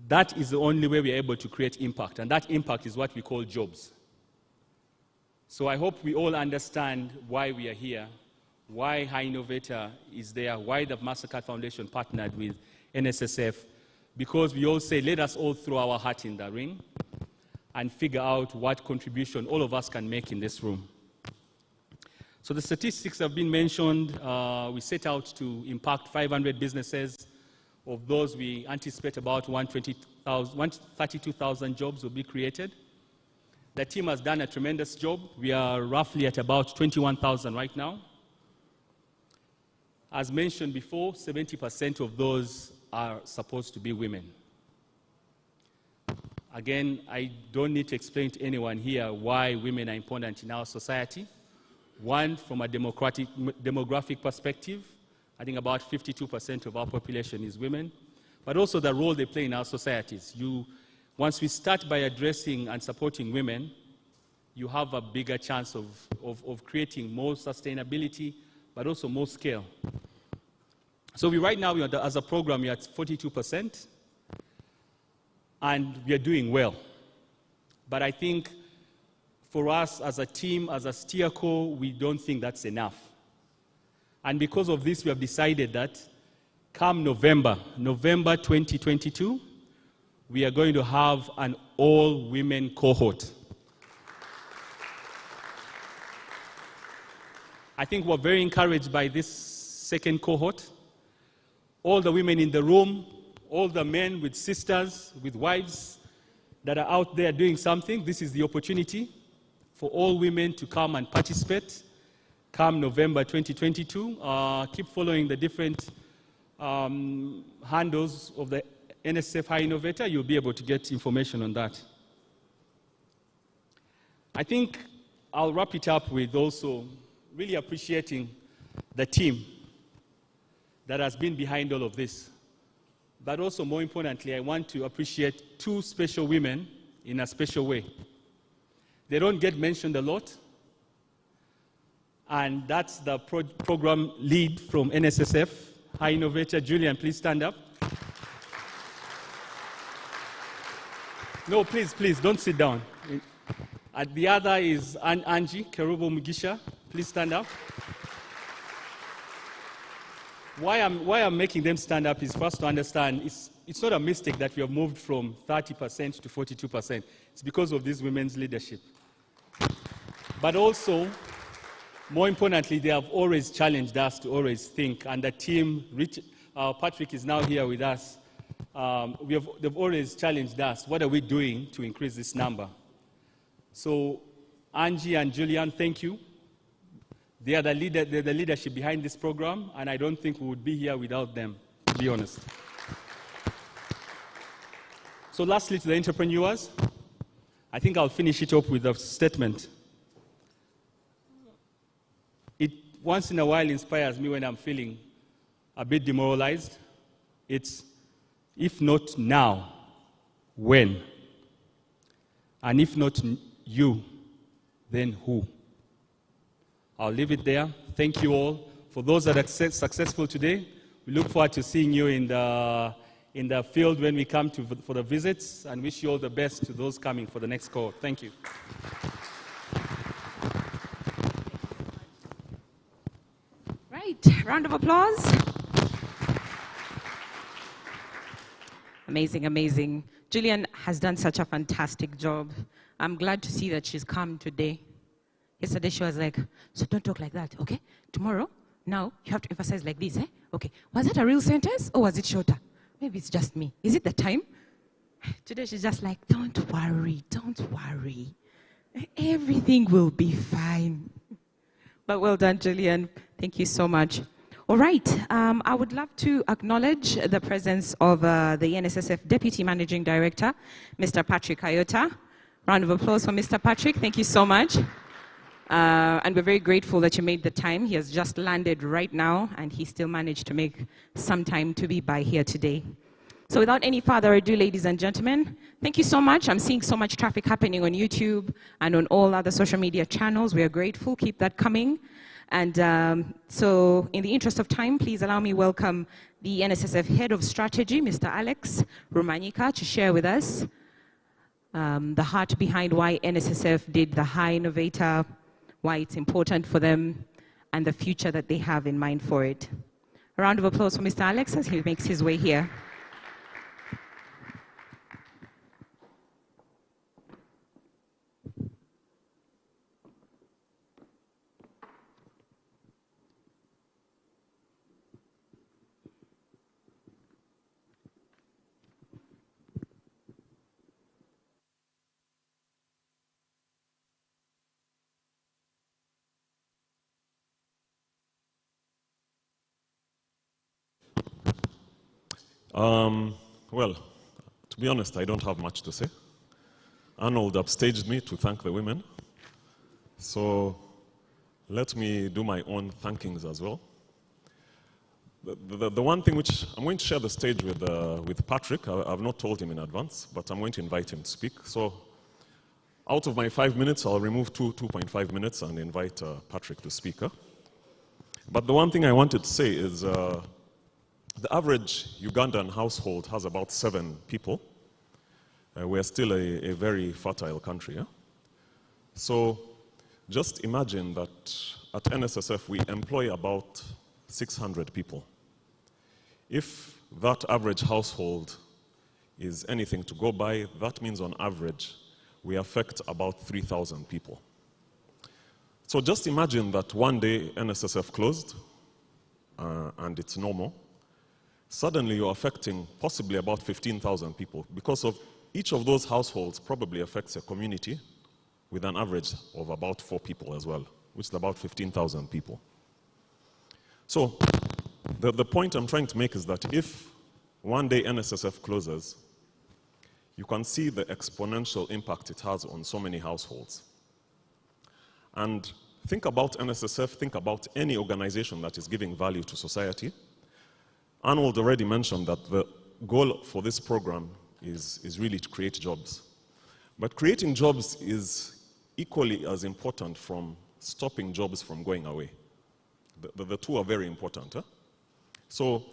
That is the only way we're able to create impact. And that impact is what we call jobs. So I hope we all understand why we are here, why Hi-Innovator is there, why the MasterCard Foundation partnered with NSSF, because we all say, let us all throw our hat in the ring and figure out what contribution all of us can make in this room. So the statistics have been mentioned. We set out to impact 500 businesses. Of those, we anticipate about 132,000 jobs will be created. The team has done a tremendous job. We are roughly at about 21,000 right now. As mentioned before, 70% of those are supposed to be women. Again, I don't need to explain to anyone here why women are important in our society. One, from a demographic perspective, I think about 52% of our population is women, but also the role they play in our societies. Once we start by addressing and supporting women, you have a bigger chance of creating more sustainability, but also more scale. So right now, as a program, we are at 42%, and we are doing well. But I think for us as a team, as a SteerCo, we don't think that's enough. And because of this, we have decided that come November 2022, we are going to have an all-women cohort. I think we're very encouraged by this second cohort. All the women in the room, all the men with sisters, with wives that are out there doing something, this is the opportunity for all women to come and participate come November 2022. Keep following the different handles of the NSSF Hi-Innovator. You'll be able to get information on that. I think I'll wrap it up with also really appreciating the team that has been behind all of this. But also, more importantly, I want to appreciate two special women in a special way. They don't get mentioned a lot, and that's the program lead from NSSF Hi-Innovator. Julian, please stand up. No, please, don't sit down. And the other is Angie Kerubo Mugisha. Please stand up. Why I'm making them stand up is for us to understand it's not a mistake that we have moved from 30% to 42%. It's because of this women's leadership. But also, more importantly, they have always challenged us to always think, and the team, Patrick is now here with us, they've always challenged us, what are we doing to increase this number? So Angie and Julian, thank you. They're the leadership behind this program, and I don't think we would be here without them, to be honest. So lastly, to the entrepreneurs, I think I'll finish it up with a statement. It once in a while inspires me when I'm feeling a bit demoralized. It's, if not now, when? And if not you, then who? I'll leave it there. Thank you all. For those that are successful today, we look forward to seeing you in the field when we come for the visits, and wish you all the best to those coming for the next cohort. Thank you. Right, round of applause. Amazing, amazing. Julian has done such a fantastic job. I'm glad to see that she's come today. Yesterday she was like, so don't talk like that, okay? Tomorrow, now, you have to emphasize like this, eh? Okay, was that a real sentence or was it shorter? Maybe it's just me. Is it the time? Today she's just like, don't worry. Everything will be fine. But well done, Julian. Thank you so much. All right, I would love to acknowledge the presence of the NSSF Deputy Managing Director, Mr. Patrick Ayota. Round of applause for Mr. Patrick. Thank you so much. And we're very grateful that you made the time. He has just landed right now, and he still managed to make some time to be by here today. So without any further ado, ladies and gentlemen, thank you so much. I'm seeing so much traffic happening on YouTube and on all other social media channels. We are grateful. Keep that coming. And so in the interest of time, please allow me welcome the NSSF Head of Strategy, Mr. Alex Rumanyika, to share with us the heart behind why NSSF did the Hi-Innovator, why it's important for them, and the future that they have in mind for it. A round of applause for Mr. Alex as he makes his way here. Well, to be honest, I don't have much to say. Arnold upstaged me to thank the women. So let me do my own thankings as well. The one thing which I'm going to share the stage with Patrick, I've not told him in advance, but I'm going to invite him to speak. So out of my 5 minutes, I'll remove 2.5 minutes and invite Patrick to speak. But the one thing I wanted to say is the average Ugandan household has about 7 people. We're still a very fertile country. So just imagine that at NSSF we employ about 600 people. If that average household is anything to go by, that means on average we affect about 3,000 people. So just imagine that one day NSSF closed and it's normal. Suddenly you're affecting possibly about 15,000 people because of each of those households probably affects a community with an average of about 4 people as well, which is about 15,000 people. So the point I'm trying to make is that if one day NSSF closes, you can see the exponential impact it has on so many households. And think about NSSF, think about any organization that is giving value to society. Arnold already mentioned that the goal for this program is really to create jobs. But creating jobs is equally as important from stopping jobs from going away. The two are very important. So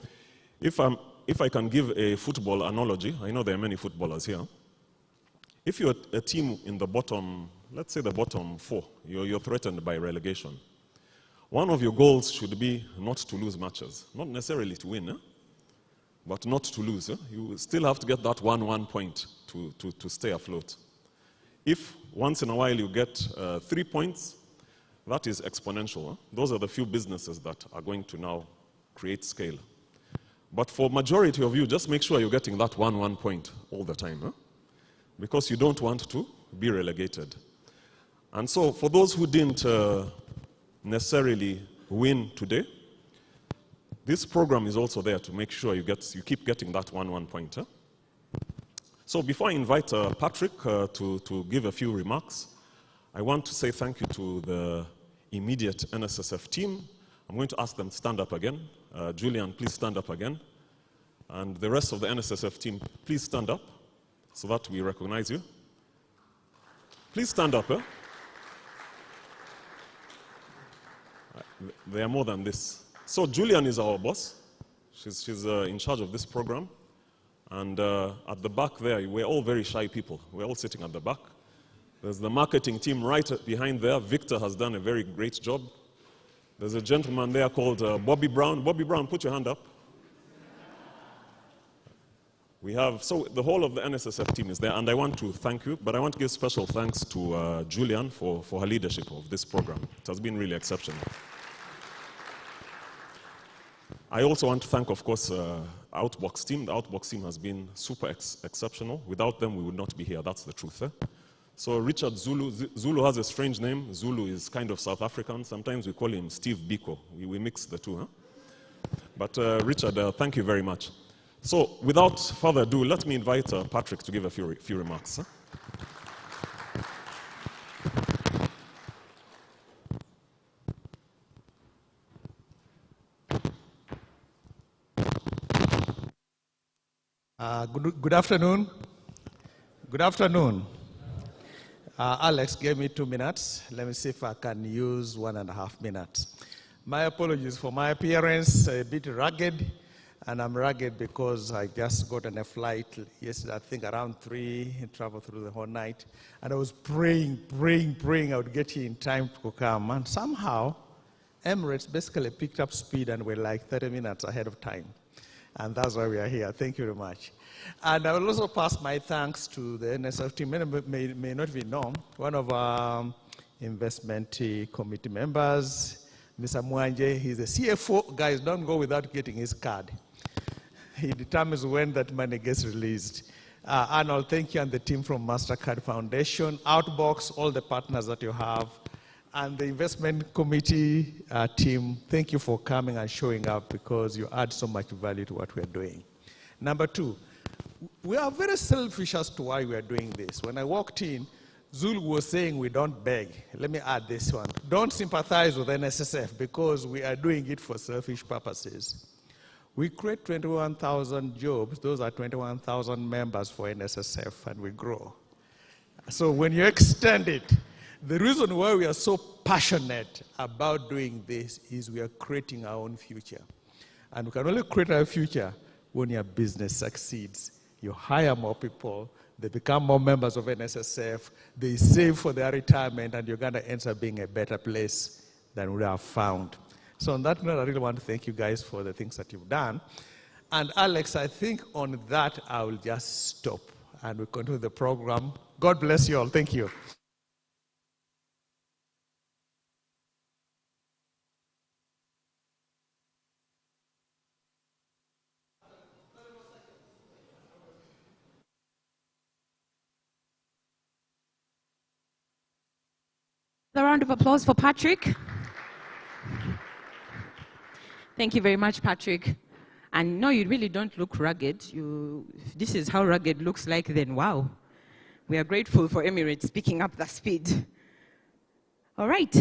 if I can give a football analogy, I know there are many footballers here. If you're a team in the bottom, let's say the bottom 4, you're threatened by relegation. One of your goals should be not to lose matches, not necessarily to win, but not to lose. You still have to get that 1 point to stay afloat. If once in a while you get 3 points, that is exponential. Those are the few businesses that are going to now create scale. But for majority of you, just make sure you're getting that 1 point all the time, because you don't want to be relegated. And so for those who didn't necessarily win today, this program is also there to make sure you keep getting that 1 point. So before I invite Patrick to give a few remarks, I want to say thank you to the immediate NSSF team. I'm going to ask them to stand up again. Julian, please stand up again. And the rest of the NSSF team, please stand up so that we recognize you. Please stand up. They are more than this. So Julian is our boss. She's in charge of this program. And at the back there, we're all very shy people. We're all sitting at the back. There's the marketing team right behind there. Victor has done a very great job. There's a gentleman there called Bobby Brown. Bobby Brown, put your hand up. So the whole of the NSSF team is there, and I want to thank you, but I want to give special thanks to Julian for her leadership of this program. It has been really exceptional. I also want to thank, of course, Outbox team. The Outbox team has been super exceptional. Without them, we would not be here. That's the truth. So Richard Zulu. Zulu has a strange name. Zulu is kind of South African. Sometimes we call him Steve Biko. We mix the two. But Richard, thank you very much. So without further ado, let me invite Patrick to give a few remarks. Good afternoon. Good afternoon. Alex gave me 2 minutes. Let me see if I can use 1.5 minutes. My apologies for my appearance, a bit rugged. And I'm rugged because I just got on a flight yesterday, I think around 3, and traveled through the whole night. And I was praying I would get here in time to come. And somehow, Emirates basically picked up speed and we're like 30 minutes ahead of time. And that's why we are here. Thank you very much. And I will also pass my thanks to the NSSF team. Many may not be known. One of our investment committee members, Mr. Mwanje, he's a CFO. Guys, don't go without getting his card. He determines when that money gets released. Arnold, thank you, and the team from MasterCard Foundation, Outbox, all the partners that you have, and the investment committee team, thank you for coming and showing up because you add so much value to what we are doing. Number 2, we are very selfish as to why we are doing this. When I walked in, Zulu was saying we don't beg. Let me add this one. Don't sympathize with NSSF because we are doing it for selfish purposes. We create 21,000 jobs. Those are 21,000 members for NSSF, and we grow. So when you extend it, the reason why we are so passionate about doing this is we are creating our own future. And we can only create our future when your business succeeds. You hire more people, they become more members of NSSF, they save for their retirement, and Uganda ends up being a better place than we have found. So on that note, I really want to thank you guys for the things that you've done. And Alex, I think on that, I will just stop and we'll continue the program. God bless you all. Thank you. A round of applause for Patrick. Thank you very much, Patrick. And no, you really don't look rugged. If this is how rugged looks like, then wow. We are grateful for Emirates picking up that speed. All right.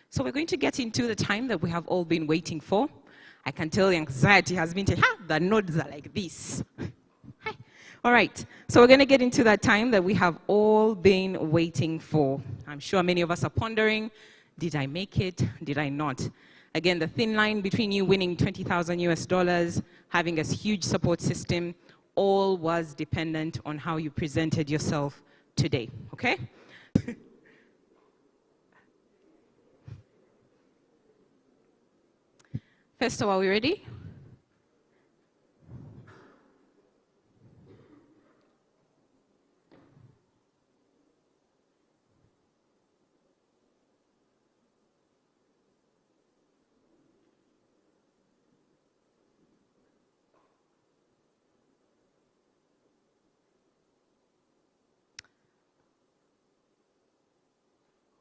So we're going to get into the time that we have all been waiting for. I can tell the anxiety has been, the nodes are like this. Hi. All right. So we're going to get into that time that we have all been waiting for. I'm sure many of us are pondering, did I make it? Did I not? Again, the thin line between you winning $20,000, having a huge support system, all was dependent on how you presented yourself today, okay? First of all, are we ready?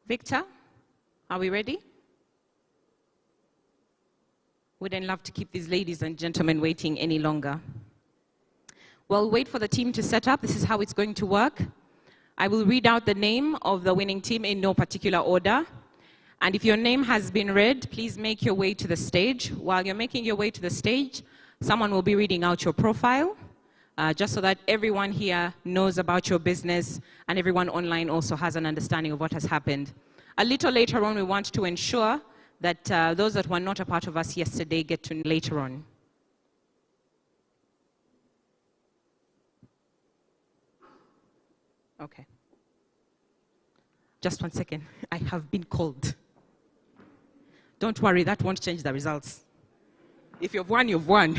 Victor, are we ready? Wouldn't love to keep these ladies and gentlemen waiting any longer. Well, wait for the team to set up. This is how it's going to work. I will read out the name of the winning team in no particular order. And if your name has been read, please make your way to the stage. While you're making your way to the stage, someone will be reading out your profile, just so that everyone here knows about your business and everyone online also has an understanding of what has happened. A little later on, we want to ensure that those that were not a part of us yesterday get to later on. Okay. Just 1 second. I have been called. Don't worry, that won't change the results. If you've won, you've won.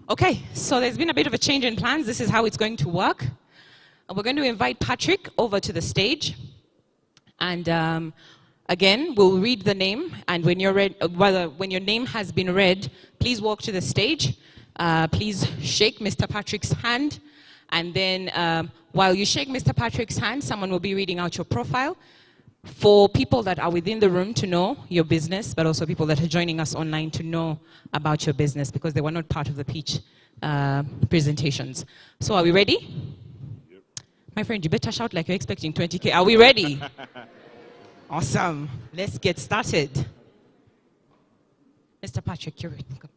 Okay, so there's been a bit of a change in plans. This is how it's going to work. We're going to invite Patrick over to the stage. And again, we'll read the name. And when you're read, when your name has been read, please walk to the stage. Please shake Mr. Patrick's hand. And then while you shake Mr. Patrick's hand, someone will be reading out your profile for people that are within the room to know your business, but also people that are joining us online to know about your business because they were not part of the pitch presentations. So are we ready? Yep. My friend, you better shout like you're expecting 20K. Are we ready? Awesome. Let's get started. Mr. Patrick, you're ready. Go.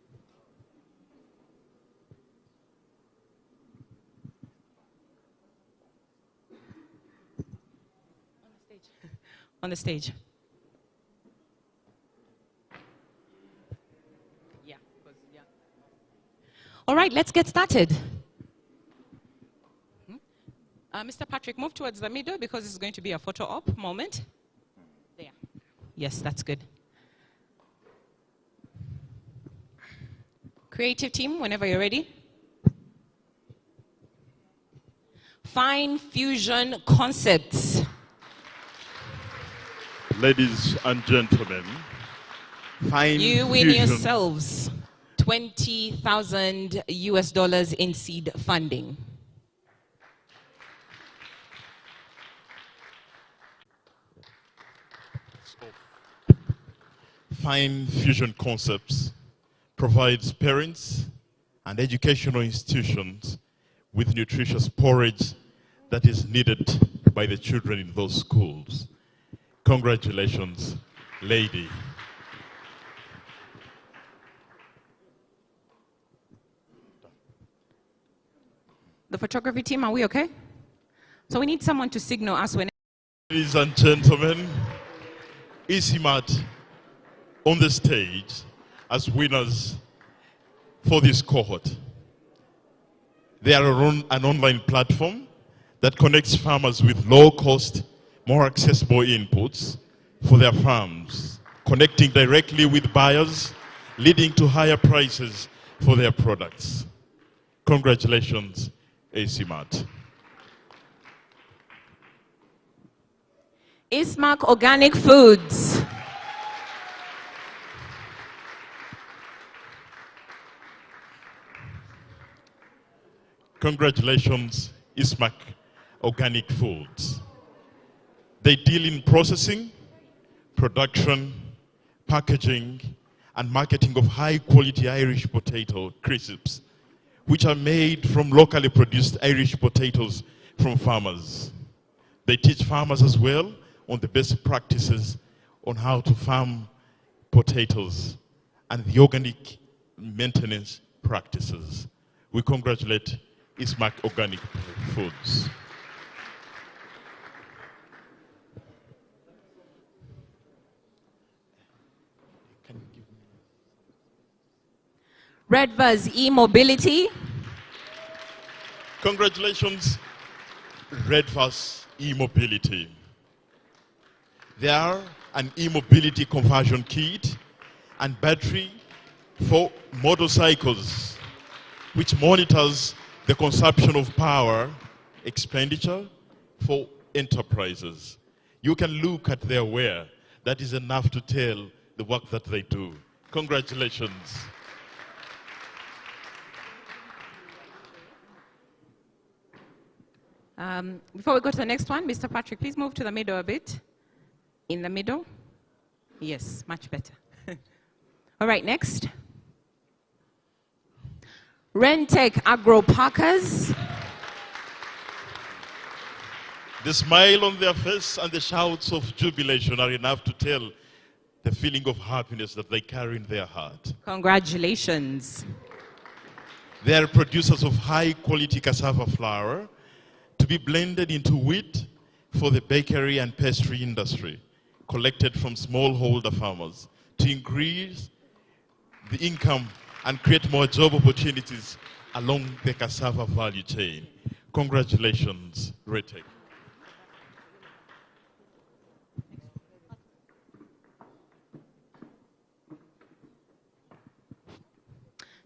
On the stage. Yeah. All right, let's get started. Mr. Patrick, move towards the middle because this is going to be a photo op moment. There. Yes, that's good. Creative team, whenever you're ready. Fine Fusion Concepts. Ladies and gentlemen, Fine You win Fusion. yourselves $20,000 in seed funding. Fine Fusion Concepts provides parents and educational institutions with nutritious porridge that is needed by the children in those schools. Congratulations, lady. The photography team, are we okay? So we need someone to signal us when Ladies and gentlemen, EasyMart on the stage as winners for this cohort. They are an online platform that connects farmers with low-cost, more accessible inputs for their farms, connecting directly with buyers, leading to higher prices for their products. Congratulations, EasyMart. Ismark Organic Foods. Congratulations, Ismark Organic Foods. They deal in processing, production, packaging, and marketing of high-quality Irish potato crisps, which are made from locally produced Irish potatoes from farmers. They teach farmers as well on the best practices on how to farm potatoes and the organic maintenance practices. We congratulate Ismark Organic Foods. Redvers e-mobility. Congratulations, Redvers e-mobility. They are an e-mobility conversion kit and battery for motorcycles, which monitors the consumption of power expenditure for enterprises. You can look at their wear. That is enough to tell the work that they do. Congratulations. Before we go to the next one, Mr. Patrick, please move to the middle a bit. In the middle. Yes, much better. All right, next. Rentec Agro Packers. The smile on their face and the shouts of jubilation are enough to tell the feeling of happiness that they carry in their heart. Congratulations. They are producers of high-quality cassava flour to be blended into wheat for the bakery and pastry industry, collected from smallholder farmers to increase the income and create more job opportunities along the cassava value chain. Congratulations, Rentec.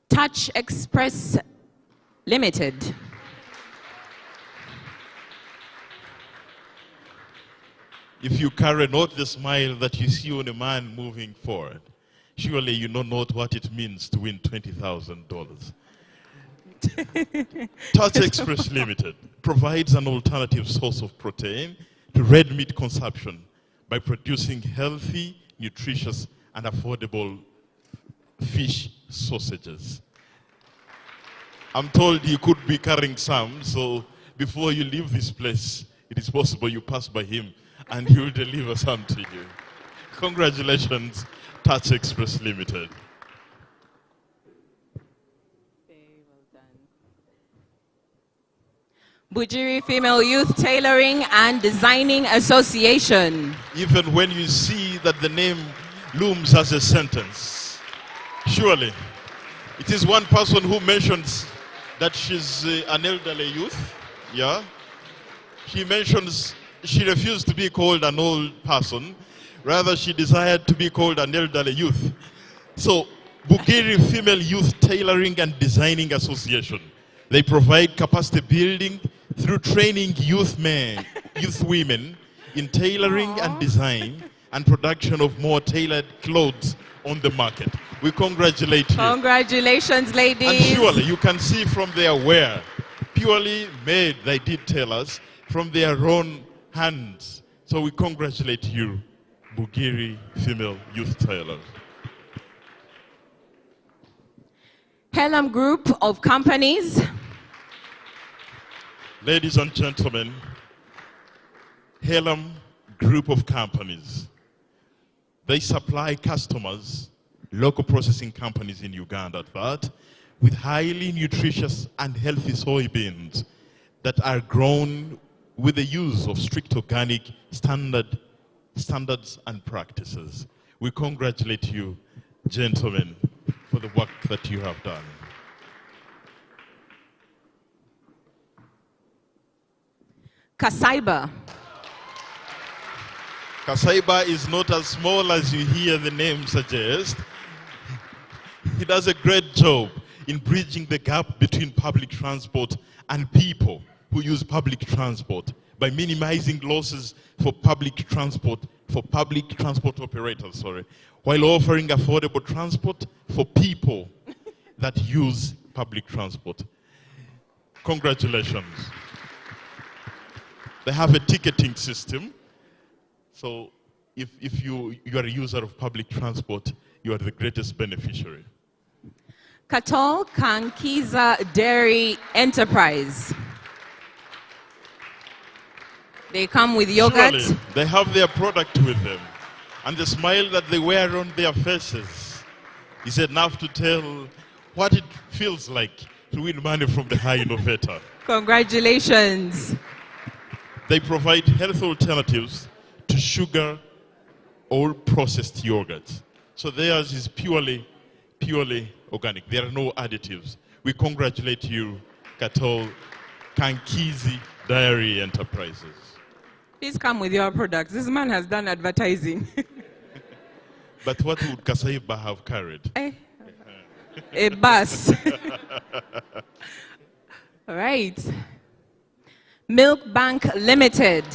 Touch Express Limited. If you carry not the smile that you see on a man moving forward, surely you know not what it means to win $20,000. Touch Express Limited provides an alternative source of protein to red meat consumption by producing healthy, nutritious, and affordable fish sausages. I'm told you could be carrying some, so before you leave this place, it is possible you pass by him and he will deliver some to you. Congratulations, Touch Express Limited. Very well done. Bujiri Female Youth Tailoring and Designing Association. Even when you see that the name looms as a sentence, surely it is one person who mentions that she's an elderly youth. Yeah. She mentions she refused to be called an old person. Rather, she desired to be called an elderly youth. So, Bugiri Female Youth Tailoring and Designing Association. They provide capacity building through training youth women in tailoring and design and production of more tailored clothes on the market. We congratulate you. Congratulations, ladies. And surely you can see from their wear, purely made, they did tell us, from their own hands. So we congratulate you, Bugiri Female Youth Tailors. Hellam Group of Companies. Ladies and gentlemen, Hellam Group of Companies. They supply customers, local processing companies in Uganda, with highly nutritious and healthy soybeans that are grown with the use of strict organic standards and practices. We congratulate you, gentlemen, for the work that you have done. Kasaiba. Kasaiba is not as small as you hear the name suggest. He does a great job in bridging the gap between public transport and people who use public transport by minimizing losses for public transport operators, while offering affordable transport for people that use public transport. Congratulations. They have a ticketing system. So if you are a user of public transport, you are the greatest beneficiary. Katol Kankiza Dairy Enterprise. They come with yogurt. Surely, they have their product with them. And the smile that they wear on their faces is enough to tell what it feels like to win money from the Hi-Innovator. Congratulations. They provide health alternatives to sugar or processed yogurt. So theirs is purely organic. There are no additives. We congratulate you, Katol Kankizi Dairy Enterprises. Please come with your products. This man has done advertising. But what would Kasaiba have carried? A bus. All right. Milk Bank Limited.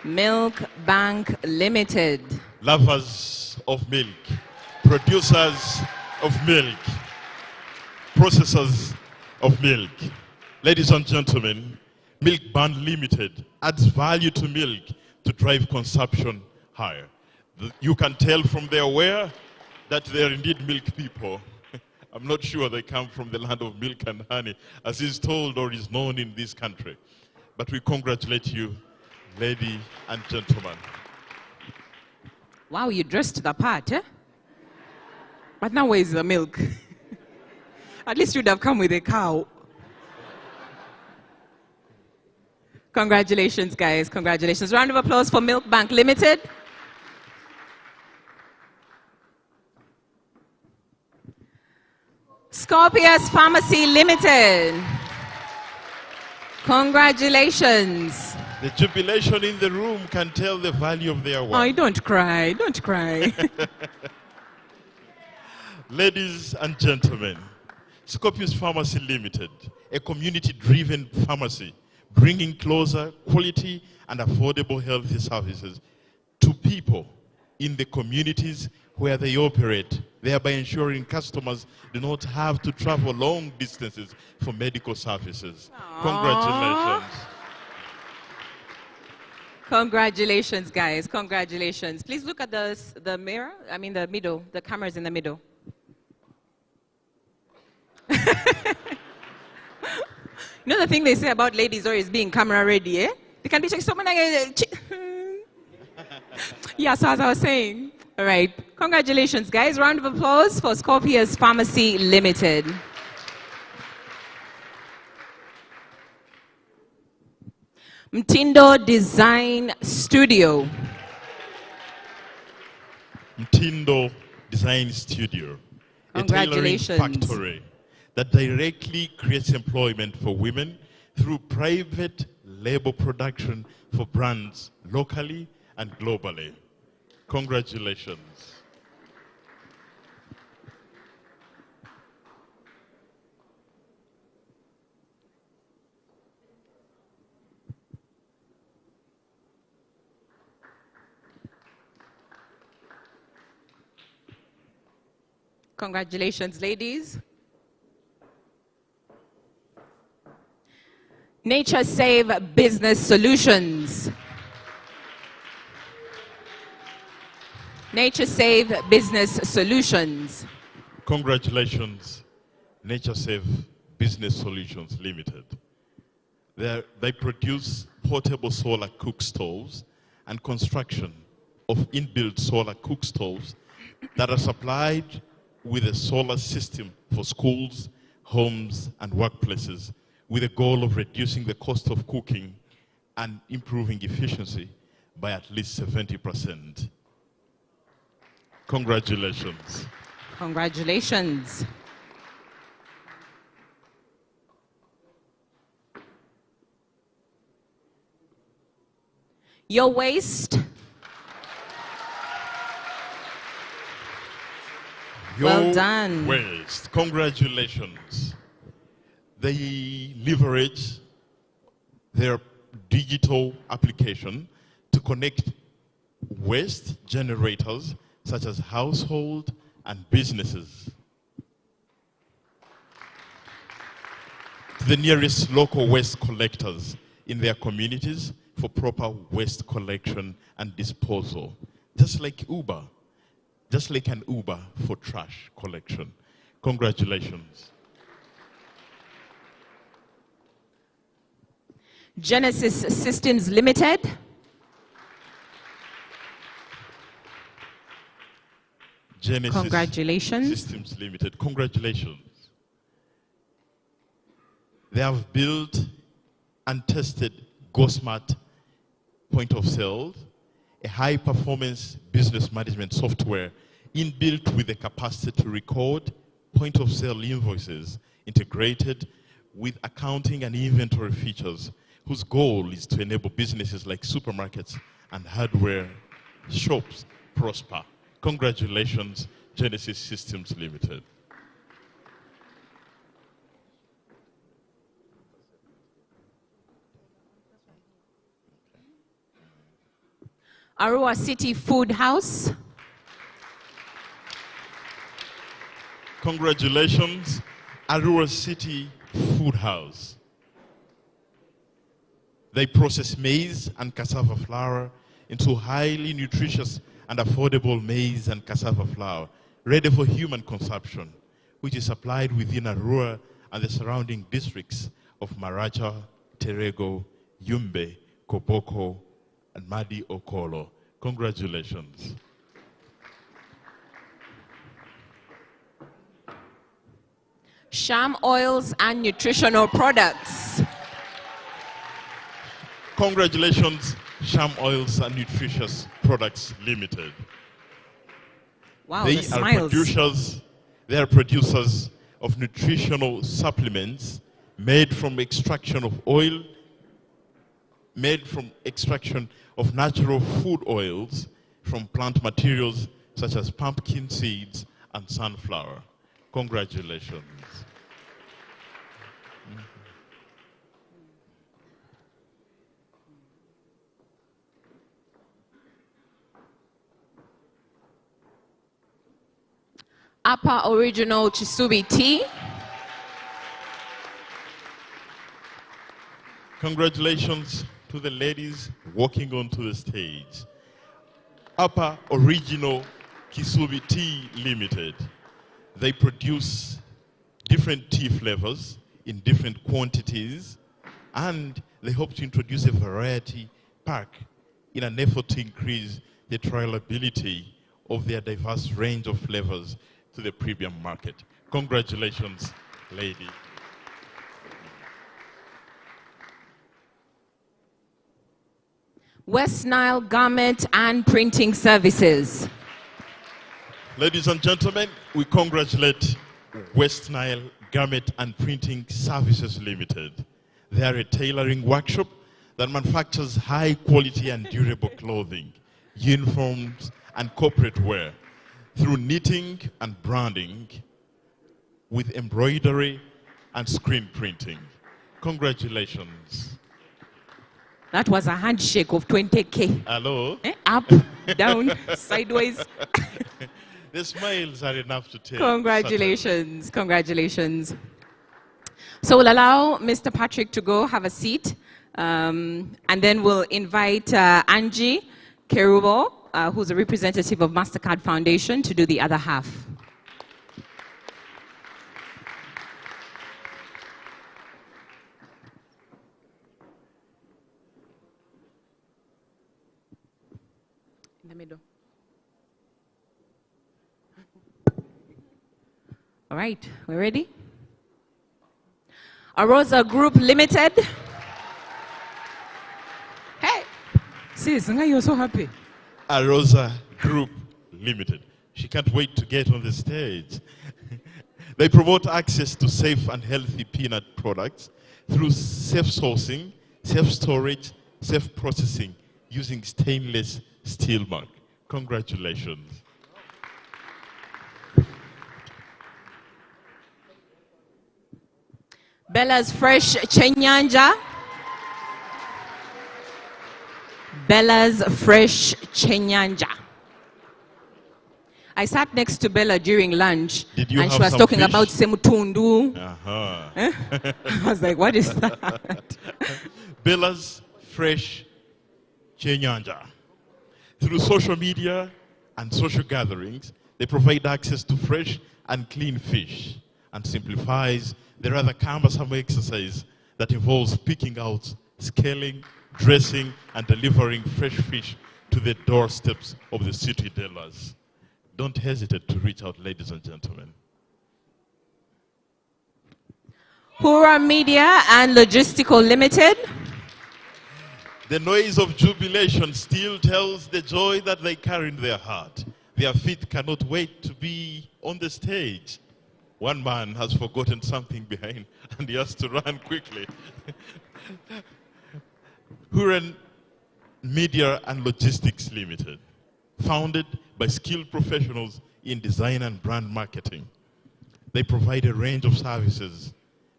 Milk Bank Limited. Lovers of milk, producers of milk, processors of milk. Ladies and gentlemen, Milk Bank Limited adds value to milk to drive consumption higher. You can tell from their wear that they are indeed milk people. I'm not sure they come from the land of milk and honey, as is told or is known in this country. But we congratulate you, ladies and gentlemen. Wow, you dressed the part, eh? But now where's the milk? At least you'd have come with a cow. Congratulations, guys. Congratulations. Round of applause for Milk Bank Limited. Scorpius Pharmacy Limited. Congratulations. The jubilation in the room can tell the value of their work. Oh, don't cry. Don't cry. Ladies and gentlemen, Scorpius Pharmacy Limited, a community-driven pharmacy, bringing closer quality and affordable health services to people in the communities where they operate, thereby ensuring customers do not have to travel long distances for medical services. Aww. Congratulations. Congratulations, guys. Congratulations. Please look at the mirror. I mean the middle. The camera's in the middle. You know the thing they say about ladies always being camera ready, eh? They can be checking so many. Yeah, so as I was saying. All right. Congratulations, guys. Round of applause for Scorpius Pharmacy Limited. Mtindo Design Studio. Mtindo Design Studio. A tailoring factory that directly creates employment for women through private label production for brands locally and globally. Congratulations. Congratulations, ladies. Nature Save Business Solutions. Nature Save Business Solutions. Congratulations, Nature Save Business Solutions Limited. They produce portable solar cook stoves and construction of inbuilt solar cook stoves that are supplied with a solar system for schools, homes, and workplaces with the goal of reducing the cost of cooking and improving efficiency by at least 70%. Congratulations. Congratulations. Your waste. Well done. Waste. Congratulations. They leverage their digital application to connect waste generators such as household and businesses to the nearest local waste collectors in their communities for proper waste collection and disposal, just like Uber, just like an Uber for trash collection. Congratulations. Genesis Systems Limited. Genesis Congratulations. Systems Limited. Congratulations. They have built and tested GoSmart point of sale, a high-performance business management software inbuilt with the capacity to record point of sale invoices integrated with accounting and inventory features, whose goal is to enable businesses like supermarkets and hardware shops prosper. Congratulations, Genesis Systems Limited. Arua City Food House. Congratulations, Arua City Food House. They process maize and cassava flour into highly nutritious and affordable maize and cassava flour, ready for human consumption, which is supplied within Arua and the surrounding districts of Maracha, Terego, Yumbe, Koboko, and Madi Okolo. Congratulations. Sham Oils and Nutritional Products. Congratulations, Sham Oils and Nutritious Products Limited. Wow, They the smiles. They are producers of nutritional supplements made from extraction of oil, made from extraction of natural food oils from plant materials such as pumpkin seeds and sunflower. Congratulations. Upper Original Chisubi Tea. Congratulations to the ladies walking onto the stage. Upper Original Kisubi Tea Limited. They produce different tea flavors in different quantities, and they hope to introduce a variety pack in an effort to increase the trialability of their diverse range of flavors to the premium market. Congratulations, lady. West Nile Garment and Printing Services. Ladies and gentlemen, we congratulate West Nile Garment and Printing Services Limited. They are a tailoring workshop that manufactures high quality and durable clothing, uniforms, and corporate wear through knitting and branding with embroidery and screen printing. Congratulations. That was a handshake of 20K. Hello? Up, down, sideways. The smiles are enough to tell. Congratulations, congratulations. So we'll allow Mr. Patrick to go have a seat, and then we'll invite Angie Kerubo, who's a representative of MasterCard Foundation, to do the other half. In the middle. All right, we're ready? Arosa Group Limited. Hey, sis, you're so happy. Arosa Group Limited. She can't wait to get on the stage. They promote access to safe and healthy peanut products through safe sourcing, safe storage, safe processing using stainless steel mug. Congratulations. Bella's Fresh Chenyanja. Bella's Fresh Chenyanja. I sat next to Bella during lunch, Did you and she have was some talking fish? about semutundu. Uh-huh. I was like, what is that? Bella's Fresh Chenyanja. Through social media and social gatherings, they provide access to fresh and clean fish and simplifies the rather cumbersome exercise that involves picking out, scaling, dressing, and delivering fresh fish to the doorsteps of the city dealers. Don't hesitate to reach out, ladies and gentlemen. Hura Media and Logistical Limited. The noise of jubilation still tells the joy that they carry in their heart. Their feet cannot wait to be on the stage. One man has forgotten something behind and he has to run quickly. Huron Media and Logistics Limited, founded by skilled professionals in design and brand marketing. They provide a range of services,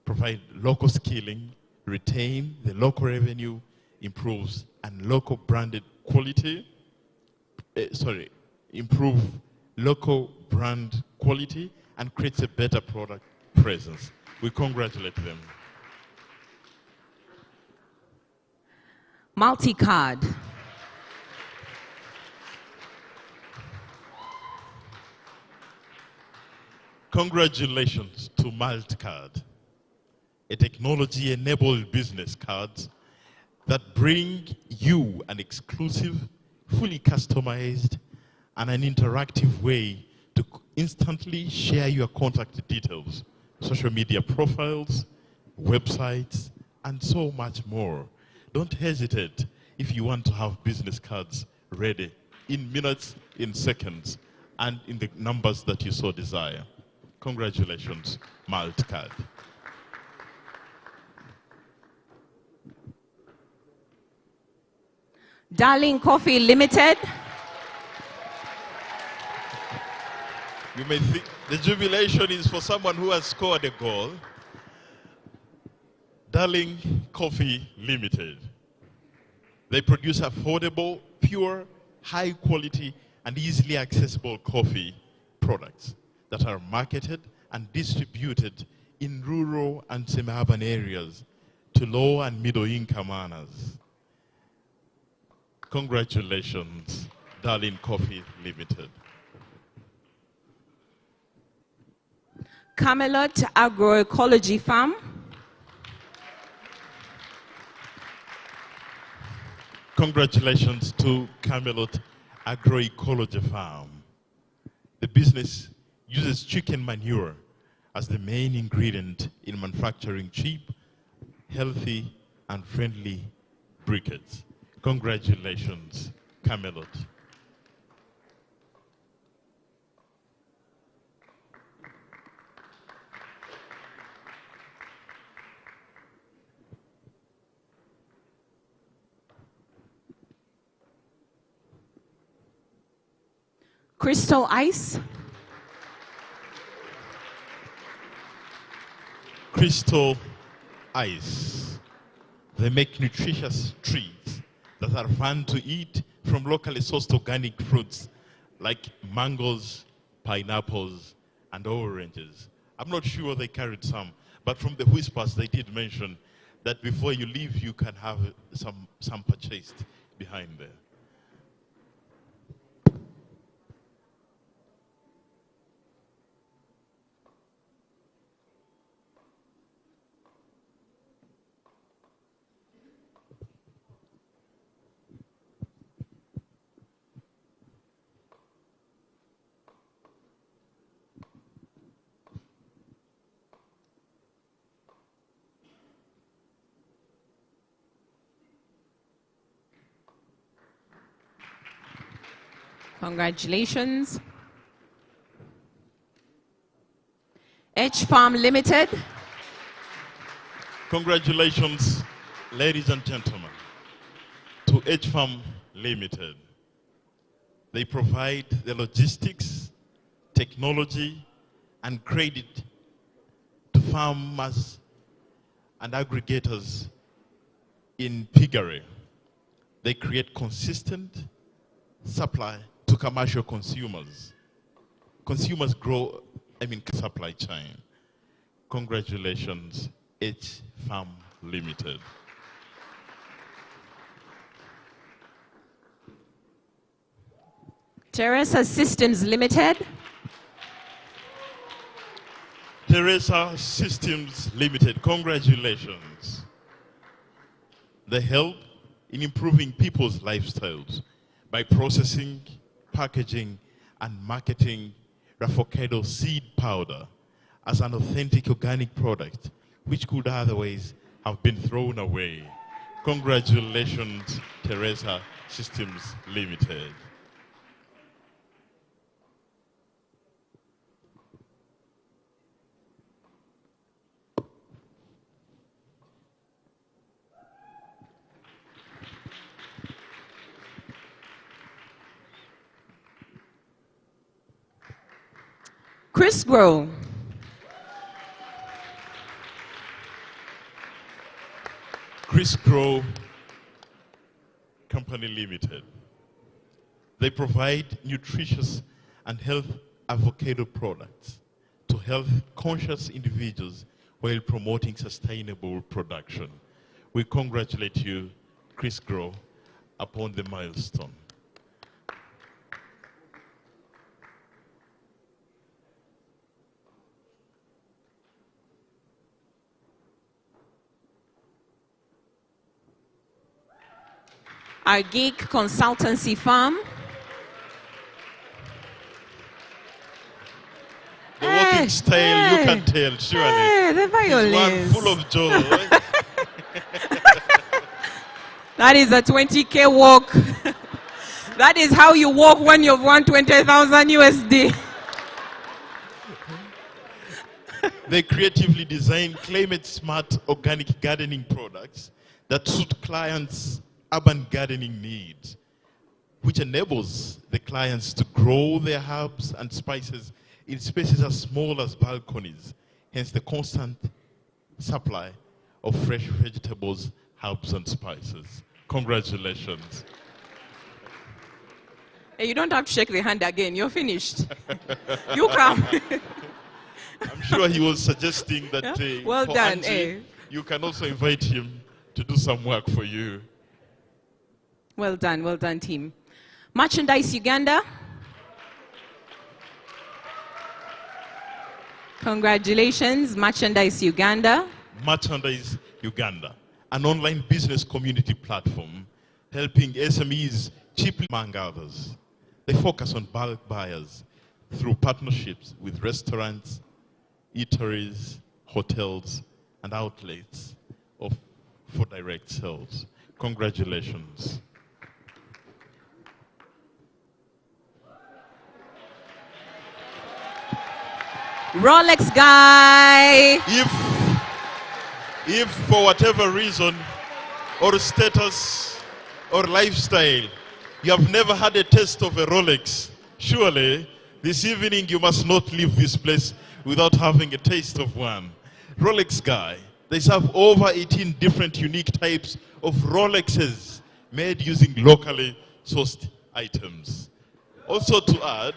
provide local skilling, retain the local revenue, improves and local branded quality, improve local brand quality and creates a better product presence. We congratulate them. Multicard. Congratulations to MasterCard, a technology-enabled business cards that bring you an exclusive, fully customized, and an interactive way to instantly share your contact details, social media profiles, websites, and so much more. Don't hesitate if you want to have business cards ready in minutes, in seconds, and in the numbers that you so desire. Congratulations, MasterCard. Darling Coffee Limited. You may think the jubilation is for someone who has scored a goal. Darling Coffee Limited. They produce affordable, pure, high quality, and easily accessible coffee products that are marketed and distributed in rural and semi-urban areas to low and middle income earners. Congratulations, Darling Coffee Limited. Camelot Agroecology Farm. Congratulations to Camelot Agroecology Farm. The business uses chicken manure as the main ingredient in manufacturing cheap, healthy, and friendly briquettes. Congratulations, Camelot. Crystal Ice. Crystal Ice. They make nutritious treats that are fun to eat from locally sourced organic fruits like mangoes, pineapples, and oranges. I'm not sure they carried some, but from the whispers they did mention that before you leave you can have some purchased behind there. Congratulations. H Farm Limited. Congratulations, ladies and gentlemen, to H Farm Limited. They provide the logistics, technology, and credit to farmers and aggregators in piggery. They create consistent supply to commercial consumers. Consumers grow, supply chain. Congratulations, H Farm Limited. Teresa Systems Limited. Teresa Systems Limited, congratulations. They help in improving people's lifestyles by processing, packaging, and marketing avocado seed powder as an authentic organic product which could otherwise have been thrown away. Congratulations, Teresa Systems Limited. Chris Grow. Chris Grow Company Limited. They provide nutritious and health avocado products to health-conscious individuals while promoting sustainable production. We congratulate you, Chris Grow, upon the milestone. Our Geek Consultancy Firm. The walking style, you can tell, surely. Hey, the violins. One full of joy. That is a 20K walk. That is how you walk when you've won 20,000 USD. They creatively design climate-smart organic gardening products that suit clients' urban gardening needs, which enables the clients to grow their herbs and spices in spaces as small as balconies, hence the constant supply of fresh vegetables, herbs, and spices. Congratulations. Hey, you don't have to shake the hand again. You're finished. You come. I'm sure he was suggesting that well for done. Angie, you can also invite him to do some work for you. Well done, team. Merchandise Uganda. Congratulations, Merchandise Uganda. Merchandise Uganda, an online business community platform helping SMEs cheaply, among others. They focus on bulk buyers through partnerships with restaurants, eateries, hotels, and outlets for direct sales. Congratulations. Rolex guy. If for whatever reason or status or lifestyle you have never had a taste of a Rolex, surely this evening you must not leave this place without having a taste of one. Rolex guy, they serve over 18 different unique types of Rolexes made using locally sourced items. Also to add,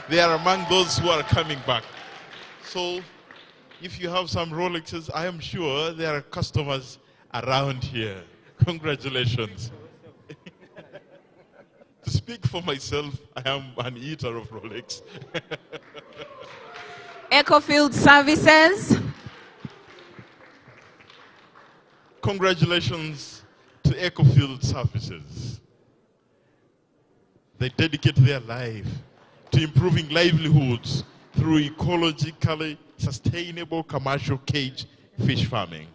they are among those who are coming back. So if you have some Rolexes, I am sure there are customers around here. Congratulations. To speak for myself, I am an eater of Rolex. Ecofield Services. Congratulations to Ecofield Services. They dedicate their life to improving livelihoods through ecologically sustainable commercial cage fish farming.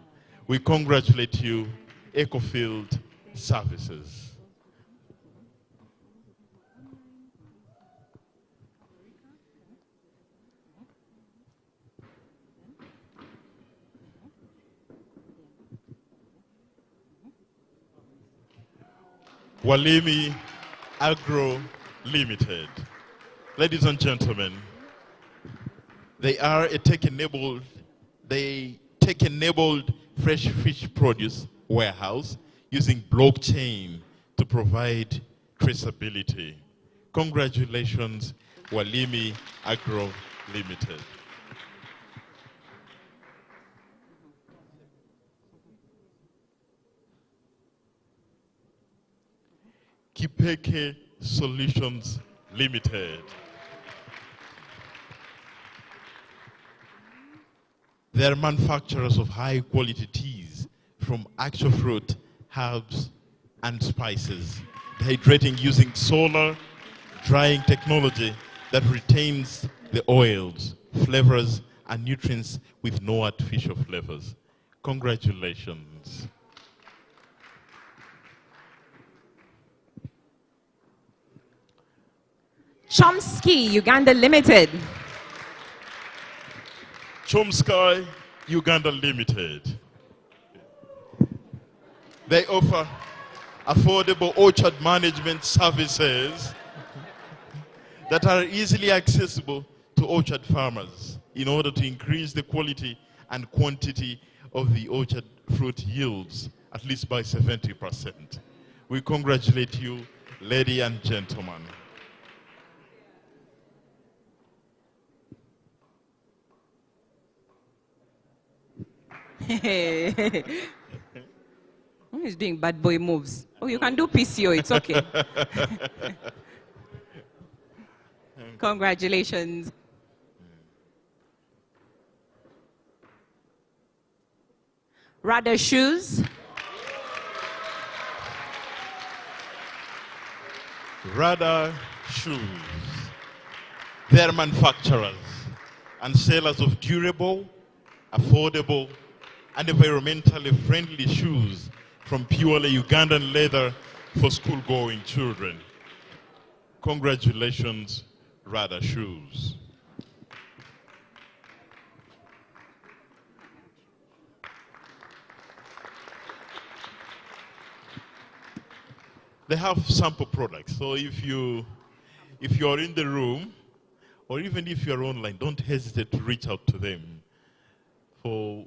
We congratulate you, Ecofield Services. Walimi Agro Limited. Ladies and gentlemen, they are a tech-enabled fresh fish produce warehouse using blockchain to provide traceability. Congratulations, Walimi Agro Limited. Kipeke Solutions Limited. They are manufacturers of high-quality teas from actual fruit, herbs, and spices, hydrating using solar drying technology that retains the oils, flavors, and nutrients with no artificial flavors. Congratulations. Chomsky Uganda Limited. Chomsky Uganda Limited. They offer affordable orchard management services that are easily accessible to orchard farmers in order to increase the quality and quantity of the orchard fruit yields, at least by 70%. We congratulate you, ladies and gentlemen. He's doing bad boy moves. Oh, you can do PCO, it's okay. Congratulations. Rada Shoes. Rada Shoes. They are manufacturers and sellers of durable, affordable, and environmentally friendly shoes from purely Ugandan leather for school-going children. Congratulations, Rada Shoes. They have sample products, so if you are in the room, or even if you're online, don't hesitate to reach out to them for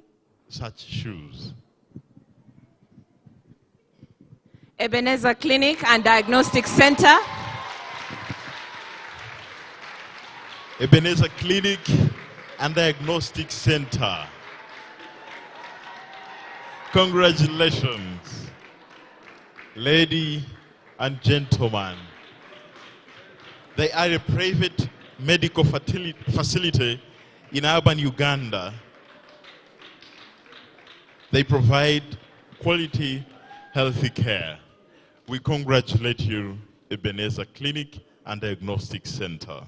such shoes. Ebenezer Clinic and Diagnostic Center. Ebenezer Clinic and Diagnostic Center. Congratulations, ladies and gentlemen. They are a private medical facility in urban Uganda. They provide quality healthy care. We congratulate you, Ebenezer Clinic and Diagnostic Center.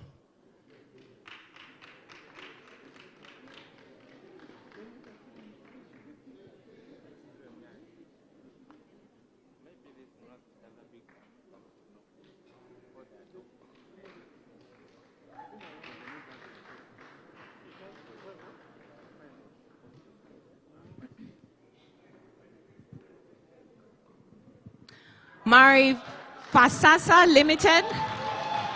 Mari Fasasa Limited.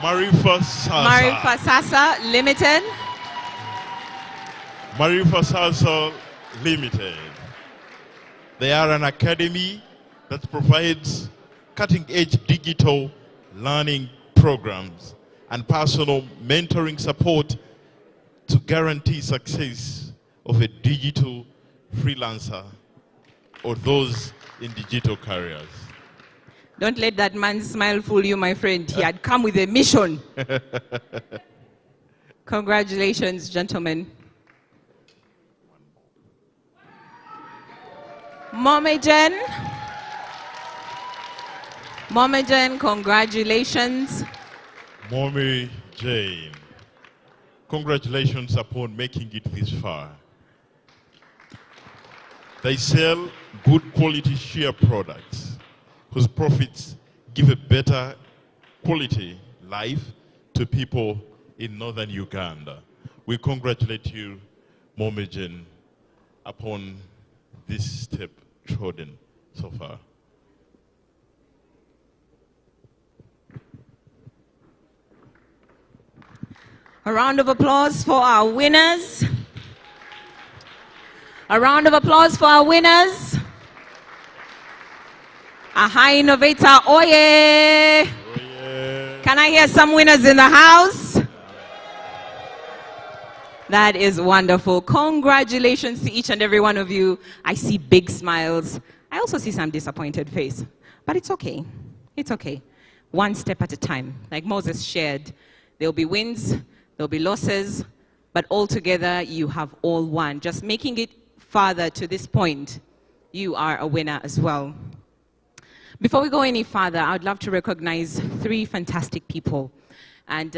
Marifa Sasa. Marifa Sasa Limited. Marifa Sasa Limited. They are an academy that provides cutting-edge digital learning programs and personal mentoring support to guarantee success of a digital freelancer or those in digital careers. Don't let that man's smile fool you, my friend. He had come with a mission. Congratulations, gentlemen. Momejen. Momejen, congratulations. Mommy Jane, congratulations upon making it this far. They sell good quality shear products whose profits give a better quality life to people in northern Uganda. We congratulate you, Momejen, upon this step trodden so far. A round of applause for our winners. A round of applause for our winners. A Hi-Innovator, oye! Can I hear some winners in the house? That is wonderful. Congratulations to each and every one of you. I see big smiles. I also see some disappointed face, but it's okay. It's okay. One step at a time. Like Moses shared, there'll be wins, there'll be losses, but altogether you have all won. Just making it further to this point, you are a winner as well. Before we go any further, I would love to recognize 3 fantastic people. And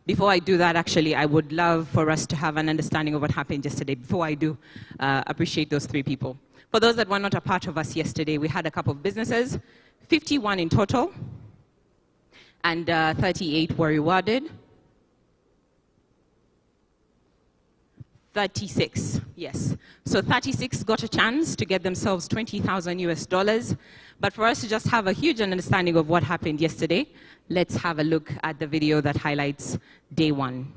before I do that, actually, I would love for us to have an understanding of what happened yesterday. Before I do, appreciate those 3 people. For those that were not a part of us yesterday, we had a couple of businesses, 51 in total, and 38 were rewarded. 36, yes. So 36 got a chance to get themselves $20,000. But for us to just have a huge understanding of what happened yesterday, let's have a look at the video that highlights day 1.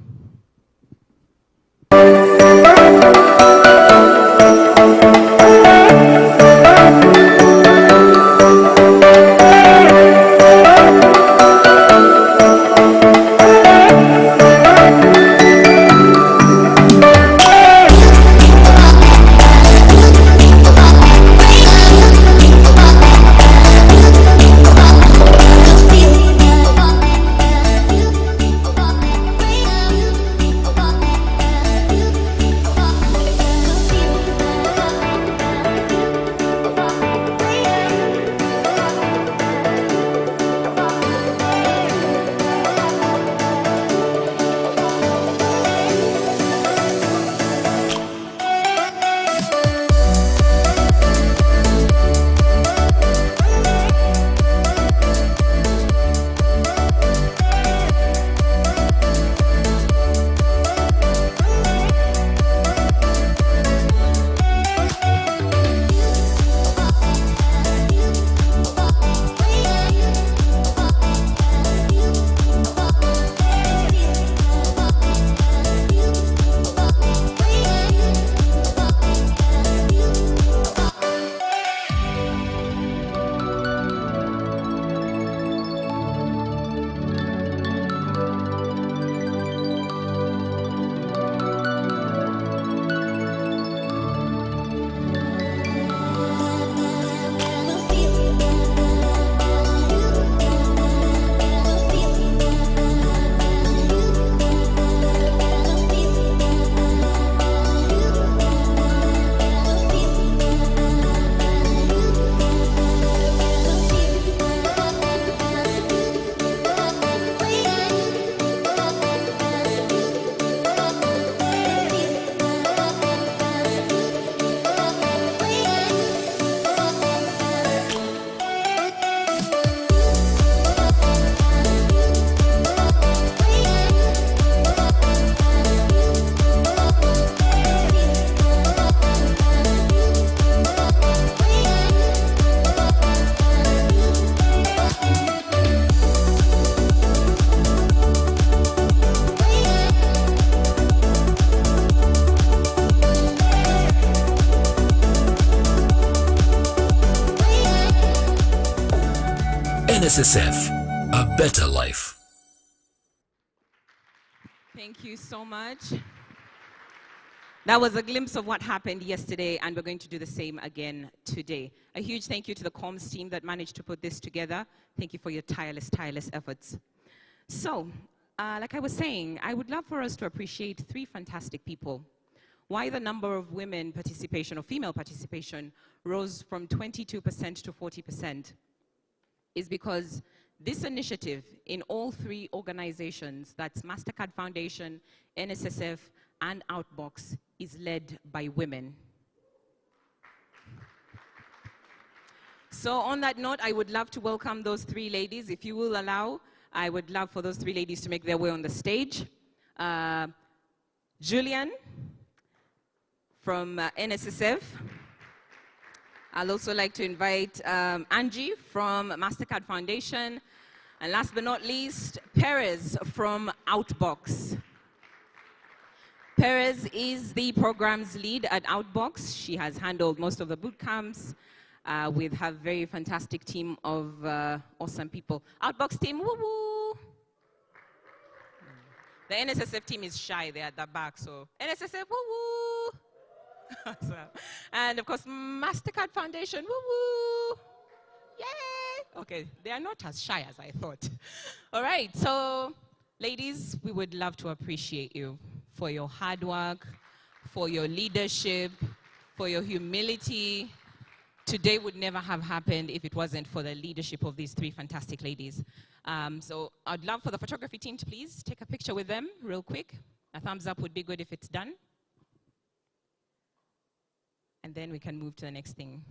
NSSF, a better life. Thank you so much. That was a glimpse of what happened yesterday, and we're going to do the same again today. A huge thank you to the comms team that managed to put this together. Thank you for your tireless efforts. So, like I was saying, I would love for us to appreciate 3 fantastic people. Why the number of women participation or female participation rose from 22% to 40% is because this initiative in all 3 organizations, that's MasterCard Foundation, NSSF, and Outbox, is led by women. So on that note, I would love to welcome those 3 ladies. If you will allow, I would love for those 3 ladies to make their way on the stage. Julian from NSSF. I'll also like to invite Angie from MasterCard Foundation. And last but not least, Perez from Outbox. Perez is the program's lead at Outbox. She has handled most of the boot camps with her very fantastic team of awesome people. Outbox team, woo-woo! The NSSF team is shy. They're at the back, so NSSF, woo-woo! Awesome. And of course, MasterCard Foundation, woo-woo! Yay! Okay, they are not as shy as I thought. All right, so ladies, we would love to appreciate you for your hard work, for your leadership, for your humility. Today would never have happened if it wasn't for the leadership of these three fantastic ladies. So I'd love for the photography team to please take a picture with them real quick. A thumbs up would be good if it's done. And then we can move to the next thing.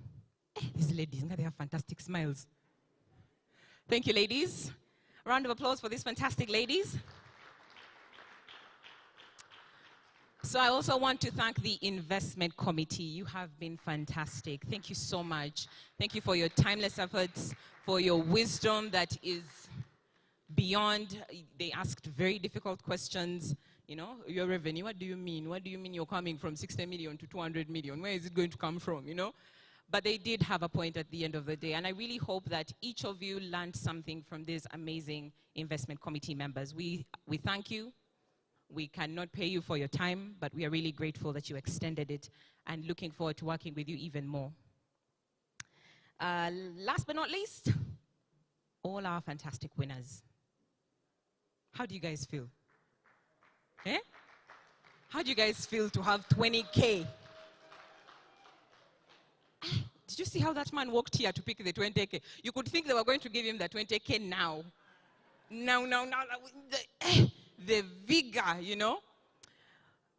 These ladies, they have fantastic smiles. Thank you, ladies. Round of applause for these fantastic ladies. So I also want to thank the investment committee. You have been fantastic. Thank you so much. Thank you for your timeless efforts, for your wisdom that is beyond. They asked very difficult questions. You know, your revenue, what do you mean? What do you mean you're coming from 60 million to 200 million? Where is it going to come from, you know? But they did have a point at the end of the day. And I really hope that each of you learned something from these amazing investment committee members. We thank you. We cannot pay you for your time, but we are really grateful that you extended it and looking forward to working with you even more. Last but not least, all our fantastic winners. How do you guys feel? Eh? How do you guys feel to have 20K? Did you see how that man walked here to pick the 20K? You could think they were going to give him the 20K now. Now. The vigor, you know?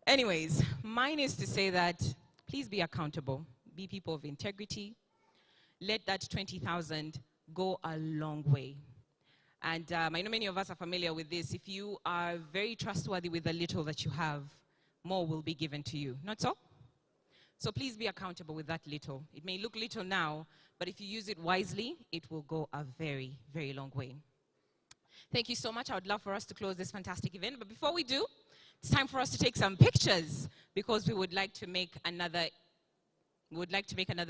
Anyways, mine is to say that please be accountable. Be people of integrity. Let that 20,000 go a long way. And I know many of us are familiar with this. If you are very trustworthy with the little that you have, more will be given to you. Not so? So please be accountable with that little. It may look little now, but if you use it wisely, it will go a very, very long way. Thank you so much. I would love for us to close this fantastic event. But before we do, it's time for us to take some pictures because we would like to make another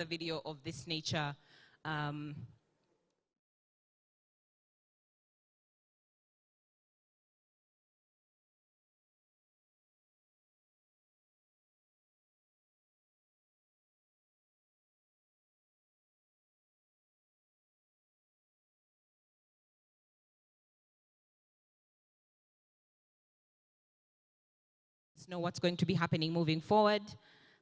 video of this nature. Know what's going to be happening moving forward,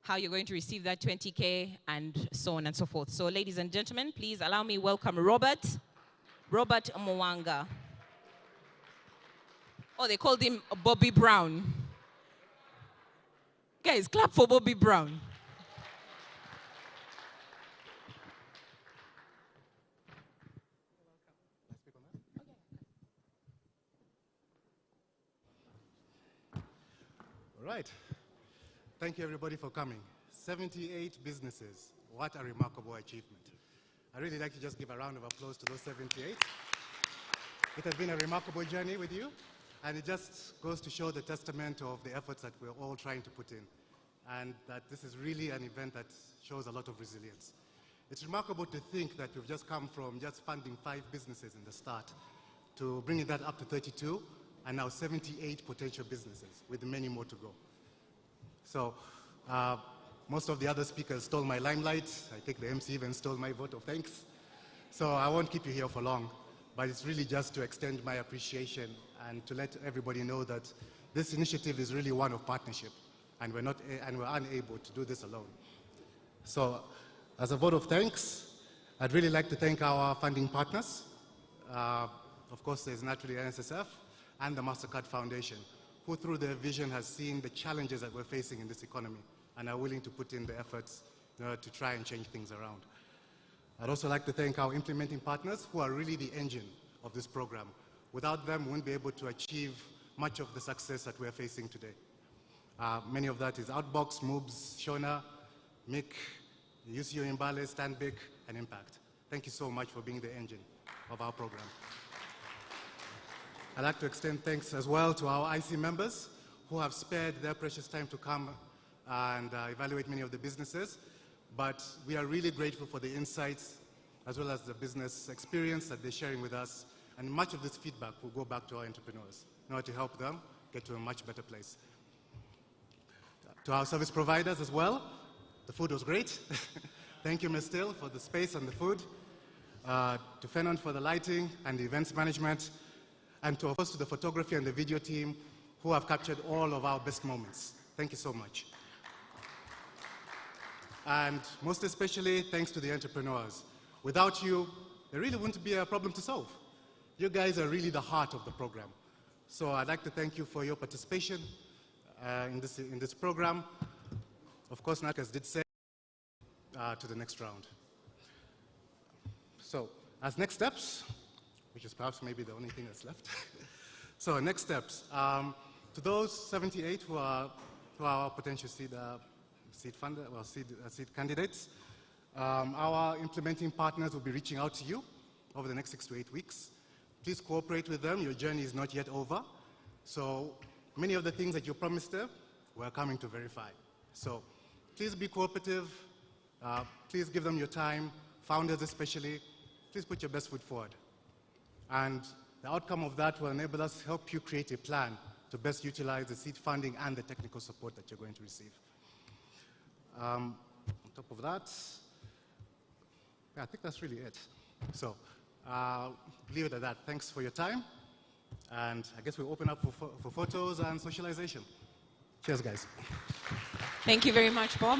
how you're going to receive that 20K, and so on and so forth. So ladies and gentlemen, please allow me welcome Robert Mwanga. Oh, they called him Bobby Brown. Guys, clap for Bobby Brown. All right. Thank you, everybody, for coming. 78 businesses. What a remarkable achievement. I'd really like to just give a round of applause to those 78. It has been a remarkable journey with you, and it just goes to show the testament of the efforts that we're all trying to put in, and that this is really an event that shows a lot of resilience. It's remarkable to think that we've just come from just funding 5 businesses in the start to bringing that up to 32, and now 78 potential businesses, with many more to go. So most of the other speakers stole my limelight. I think the MC even stole my vote of thanks. So I won't keep you here for long, but it's really just to extend my appreciation and to let everybody know that this initiative is really one of partnership, and we're unable to do this alone. So as a vote of thanks, I'd really like to thank our funding partners. Of course, there's naturally NSSF, and the MasterCard Foundation, who through their vision has seen the challenges that we're facing in this economy and are willing to put in the efforts to try and change things around. I'd also like to thank our implementing partners who are really the engine of this program. Without them, we wouldn't be able to achieve much of the success that we're facing today. Many of that is Outbox, Moves, Shona, MIC, UCO Imbale, Stanbic, and Impact. Thank you so much for being the engine of our program. I'd like to extend thanks as well to our IC members who have spared their precious time to come and evaluate many of the businesses. But we are really grateful for the insights as well as the business experience that they're sharing with us. And much of this feedback will go back to our entrepreneurs in order to help them get to a much better place. To our service providers as well, the food was great. Thank you, Ms. Till, for the space and the food. To Fenon for the lighting and the events management. And of course to the photography and the video team who have captured all of our best moments. Thank you so much. And most especially, thanks to the entrepreneurs. Without you, there really wouldn't be a problem to solve. You guys are really the heart of the program. So I'd like to thank you for your participation in this program. Of course, Nakas did say to the next round. So as next steps, which is perhaps maybe the only thing that's left. So next steps, to those 78 who are potential seed candidates, our implementing partners will be reaching out to you over the next 6 to 8 weeks. Please cooperate with them. Your journey is not yet over. So many of the things that you promised them, we're coming to verify. So please be cooperative. Please give them your time, founders especially. Please put your best foot forward. And the outcome of that will enable us to help you create a plan to best utilize the seed funding and the technical support that you're going to receive. On top of that, yeah, I think that's really it. So leave it at that. Thanks for your time. And I guess we'll open up for photos and socialization. Cheers, guys. Thank you very much, Bob.